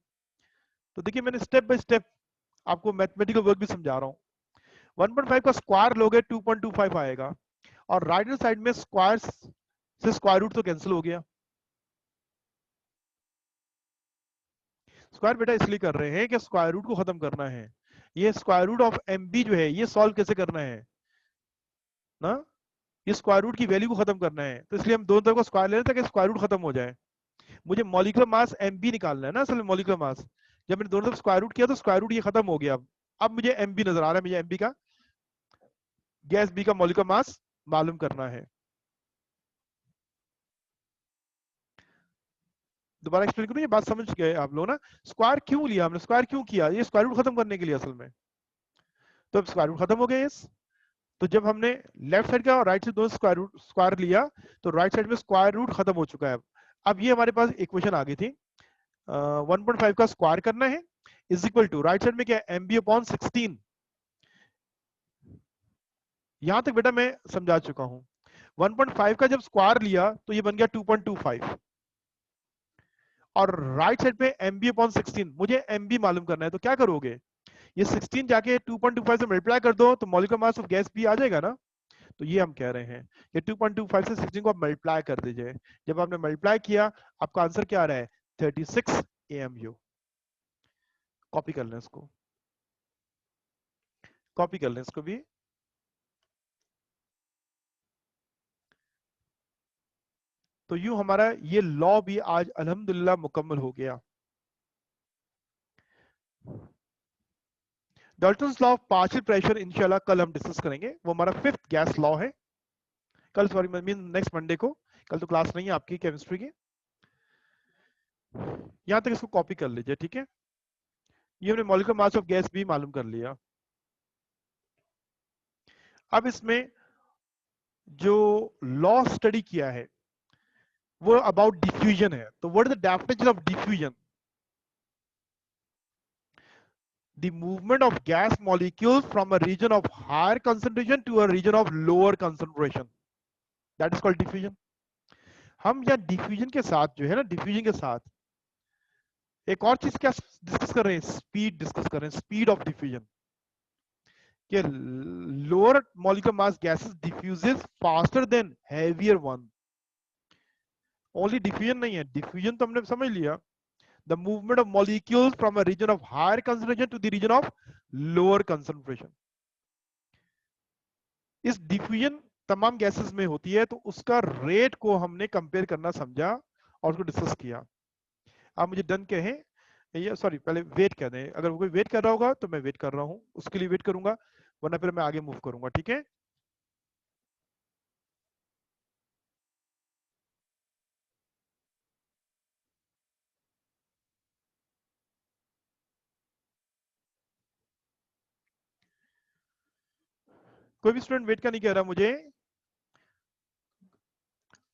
तो देखिए मैंने स्टेप बाय स्टेप आपको मैथमेटिकल वर्क भी समझा रहा हूँ। 1.5 का स्क्वायर लोगे 2.25 आएगा, और राइट हैंड साइड में स्क्वायर से स्क्वायर रूट तो कैंसिल हो गया। स्क्वायर बेटा इसलिए कर रहे हैं कि स्क्वायर रूट को खत्म करना है। ये square root of M B जो है ये सॉल्व कैसे करना है ना, ये स्क्वायर रूट की वैल्यू को खत्म करना है, तो इसलिए हम दोनों तरफ का स्क्वायर ले रहे हैं ताकि स्क्वायर रूट खत्म हो जाए। मुझे मॉलिक्यूलर मास एम बी निकालना है ना, असल में मॉलिक्यूलर मास, जब मैंने दोनों तरफ स्क्वायर रूट किया तो स्क्वायर रूट ये खत्म हो गया। अब मुझे एम बी नजर आ रहा है, मुझे एम बी का, गैस बी का मॉलिक्यूलर मास मालूम करना है। दोबारा एक्सप्लेन करूं, ये बात समझ गए आप लोग ना, स्क्वायर क्यों लिया हमने, स्क्वायर क्यों किया, ये स्क्वायर रूट खत्म करने के लिए असल में। तो अब स्क्वायर रूट खत्म हो गया, तो जब हमने लेफ्ट साइड का और राइट साइड दोनों स्क्वायर रूट स्क्वायर लिया, तो राइट साइड में स्क्वायर रूट खत्म हो चुका है। अब ये हमारे पास इक्वेशन आ गई थी, 1.5 का स्क्वायर करना है is equal to, right side में क्या है, एम बी अपॉन 16। यहां तक बेटा मैं समझा चुका हूं। 1.5 का जब स्क्वायर लिया तो ये बन गया 2.25, और राइट साइड पे एम बी अपॉन 16, मुझे एम बी मालूम करना है, तो क्या करोगे, ये 16 जाके 2.25 से मल्टीप्लाई कर दो तो मॉलिक्यूलर मास ऑफ गैस भी आ जाएगा ना। तो ये हम कह रहे हैं कि 2.25 से 16 को आप मल्टीप्लाई कर दीजिए, जब आपने मल्टीप्लाई किया आपका आंसर क्या आ रहा है, 36 AMU। कॉपी कर लें इसको, कॉपी कर लें इसको भी। तो यूं हमारा ये लॉ भी आज अल्हम्दुलिल्लाह मुकम्मल हो गया। Dalton's law of partial pressure इंशाल्लाह कल हम डिस्कस करेंगे, वो हमारा 5th गैस लॉ है। कल सॉरी मीन नेक्स्ट मंडे को, कल तो क्लास नहीं है आपकी केमिस्ट्री की। यहां तक इसको कॉपी कर लीजिए, ठीक है। ये हमने मॉलिक्यूलर मास ऑफ गैस भी मालूम कर लिया। अब इसमें जो लॉ स्टडी किया है वो अबाउट डिफ्यूजन है। तो what is the definition of diffusion, the movement of gas molecules from a region of higher concentration to a region of lower concentration, that is called diffusion। हम यहाँ diffusion के साथ जो है ना, डिफ्यूजन के साथ एक और चीज क्या डिस्कस कर रहे हैं, स्पीड डिस्कस कर रहे हैं, स्पीड ऑफ डिफ्यूजन, कि लोअर मॉलिक्यूलर मास gases diffuses faster than heavier one. Only diffusion नहीं है, डिफ्यूजन तो हमने समझ लिया, the movement of molecules from a region of higher concentration to the region of lower concentration। इस डिफ्यूजन तमाम gases में होती है, तो उसका रेट को हमने कंपेयर करना समझा और उसको डिस्कस किया। आप मुझे डन कहें या सॉरी पहले वेट कर दें, अगर कोई वेट कर रहा होगा तो मैं वेट कर रहा हूं, उसके लिए वेट करूंगा, वरना फिर मैं आगे मूव करूंगा, ठीक है। कोई भी स्टूडेंट वेट का नहीं कह रहा मुझे।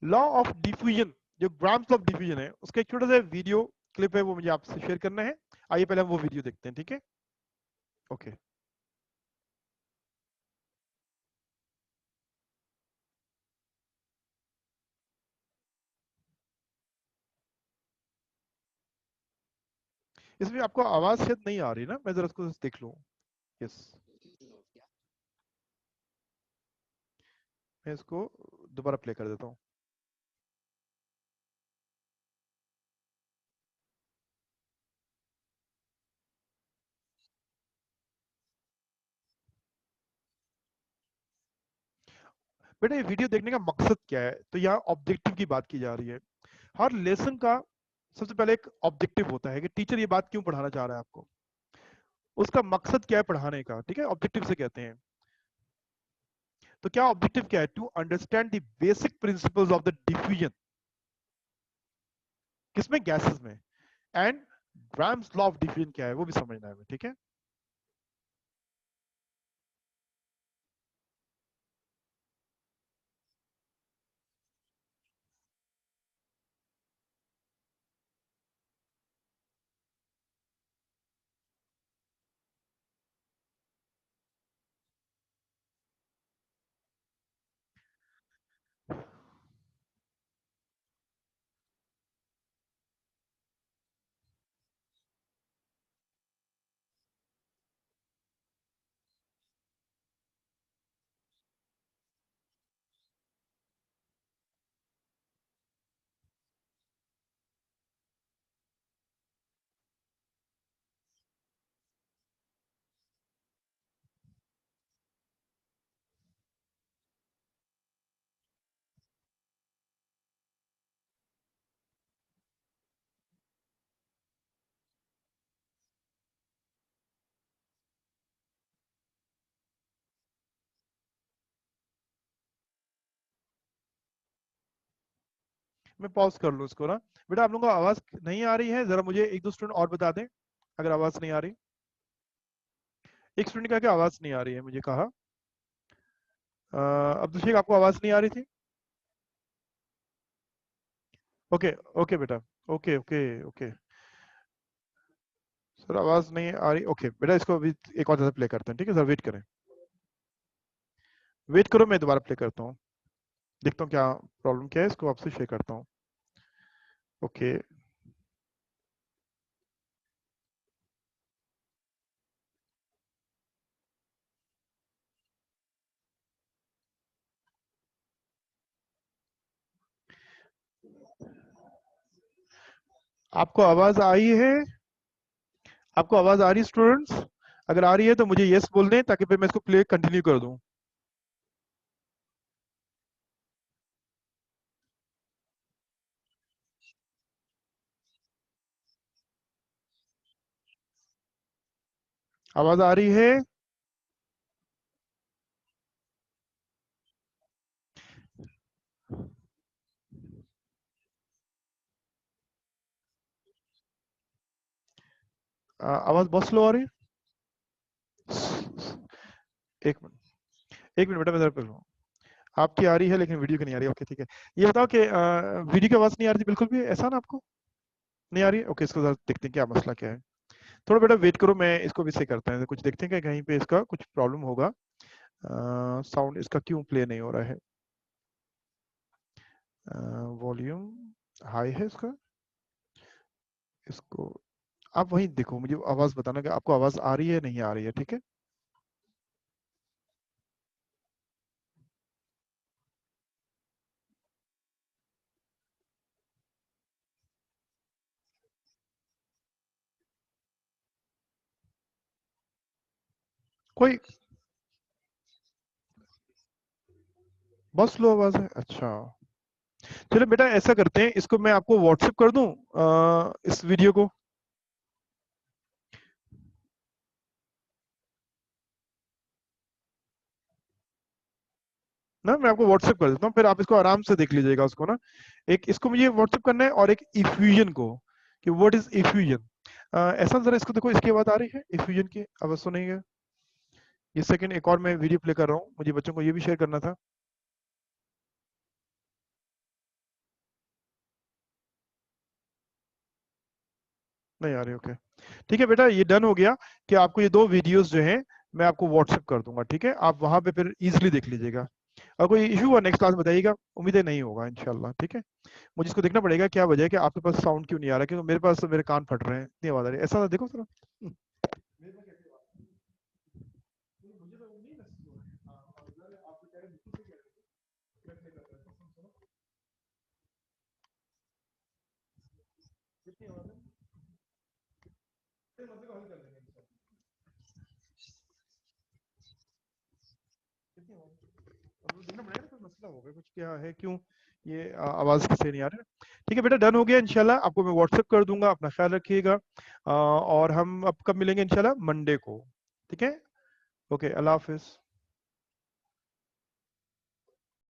लॉ ऑफ डिफ्यूजन, जो ग्राम्स ऑफ डिफ्यूजन है, उसका एक छोटा सा वीडियो क्लिप है, वो मुझे आपसे शेयर करना है। आइए पहले हम वो वीडियो देखते हैं, ठीक है। ओके इसमें आपको आवाज शायद नहीं आ रही ना, मैं जरा उसको देख लूं। यस, मैं इसको दोबारा प्ले कर देता हूँ। बेटा ये वीडियो देखने का मकसद क्या है? तो यहाँ ऑब्जेक्टिव की बात की जा रही है। हर लेसन का सबसे पहले एक ऑब्जेक्टिव होता है कि टीचर ये बात क्यों पढ़ाना चाह रहा है आपको, उसका मकसद क्या है पढ़ाने का, ठीक है, ऑब्जेक्टिव से कहते हैं। तो क्या ऑब्जेक्टिव क्या है? To understand the basic principles of the diffusion, किसमें? गैसेस में। And Graham's law of diffusion क्या है वो भी समझना है, ठीक है। मैं पॉज कर लूँ इसको ना। बेटा आप लोगों को आवाज नहीं आ रही है? जरा मुझे एक दो स्टूडेंट और बता दें अगर आवाज नहीं आ रही। एक स्टूडेंट कहा कि आवाज नहीं आ रही है, मुझे कहा। अब्दुल शेख आपको आवाज नहीं आ रही थी? ओके ओके बेटा, ओके ओके ओके। सर आवाज नहीं आ रही, ओके बेटा इसको अभी एक और जैसे प्ले करते हैं, ठीक है सर, वेट करें। वेट करो, मैं दोबारा प्ले करता हूँ, देखता हूँ क्या प्रॉब्लम क्या है, इसको आपसे शेयर करता हूँ। ओके आपको आवाज आई है? आपको आवाज आ रही है स्टूडेंट्स? अगर आ रही है तो मुझे यस बोल दें ताकि फिर मैं इसको प्ले कंटिन्यू कर दूं। आवाज आ रही है? आवाज बहुत स्लो आ रही है। एक मिनट, एक मिनट बेटा मैं जरा कर, आपकी आ रही है लेकिन वीडियो की नहीं आ रही, ओके ठीक है। ये बताओ कि वीडियो की आवाज नहीं आ रही थी बिल्कुल भी, ऐसा ना आपको नहीं आ रही है? ओके इसको जरा देखते हैं क्या मसला क्या है। थोड़ा बेटा वेट करो, मैं इसको भी सही करता है, कुछ देखते हैं कि कहीं पे इसका कुछ प्रॉब्लम होगा। साउंड इसका क्यों प्ले नहीं हो रहा है? वॉल्यूम हाई है इसका, इसको आप वहीं देखो, मुझे आवाज बताना कि आपको आवाज आ रही है नहीं आ रही है, ठीक है। कोई बहुत स्लो आवाज है, अच्छा। चलो बेटा ऐसा करते हैं, इसको मैं आपको व्हाट्सएप कर दूं इस वीडियो को ना, मैं आपको व्हाट्सएप कर देता हूँ, फिर आप इसको आराम से देख लीजिएगा उसको ना। एक इसको मुझे व्हाट्सएप करना है और एक इफ्यूजन को, कि व्हाट इज इफ्यूजन। ऐसा जरा इसको देखो, इसकी आवाज आ रही है? इफ्यूजन की आवाज सुनेंगे? ये सेकंड एक और मैं वीडियो प्ले कर रहा हूँ, मुझे बच्चों को ये भी शेयर करना था। नहीं आ रही, ओके ठीक है बेटा, ये डन हो गया कि आपको ये दो वीडियोस जो हैं मैं आपको व्हाट्सएप कर दूंगा, ठीक है, आप वहां पे फिर इजीली देख लीजिएगा। और कोई इशू हुआ नेक्स्ट क्लास बताइएगा, उम्मीद है नहीं होगा इंशाल्लाह, ठीक है। मुझे इसको देखना पड़ेगा क्या वजह है कि आपके पास साउंड क्यों नहीं आ रहा, क्योंकि मेरे पास मेरे कान फट रहे हैं, इतनी आवाज आ रही है, ऐसा देखो सर। मुझे तो नहीं महसूस हो रहा है। हाँ, और आपको कह रहे हैं, बिल्कुल सही कह रहे हैं। मैं play करता हूँ। देखना पड़ेगा, कोई मसला होगा कुछ, क्या है, क्यों ये आवाज सही नहीं आ रही। ठीक है बेटा, डन हो गया इंशाल्लाह, आपको मैं व्हाट्सएप कर दूंगा, अपना ख्याल रखिएगा। और हम अब कब मिलेंगे इंशाल्लाह, मंडे को। ठीक है, ओके, अल्लाह हाफिज।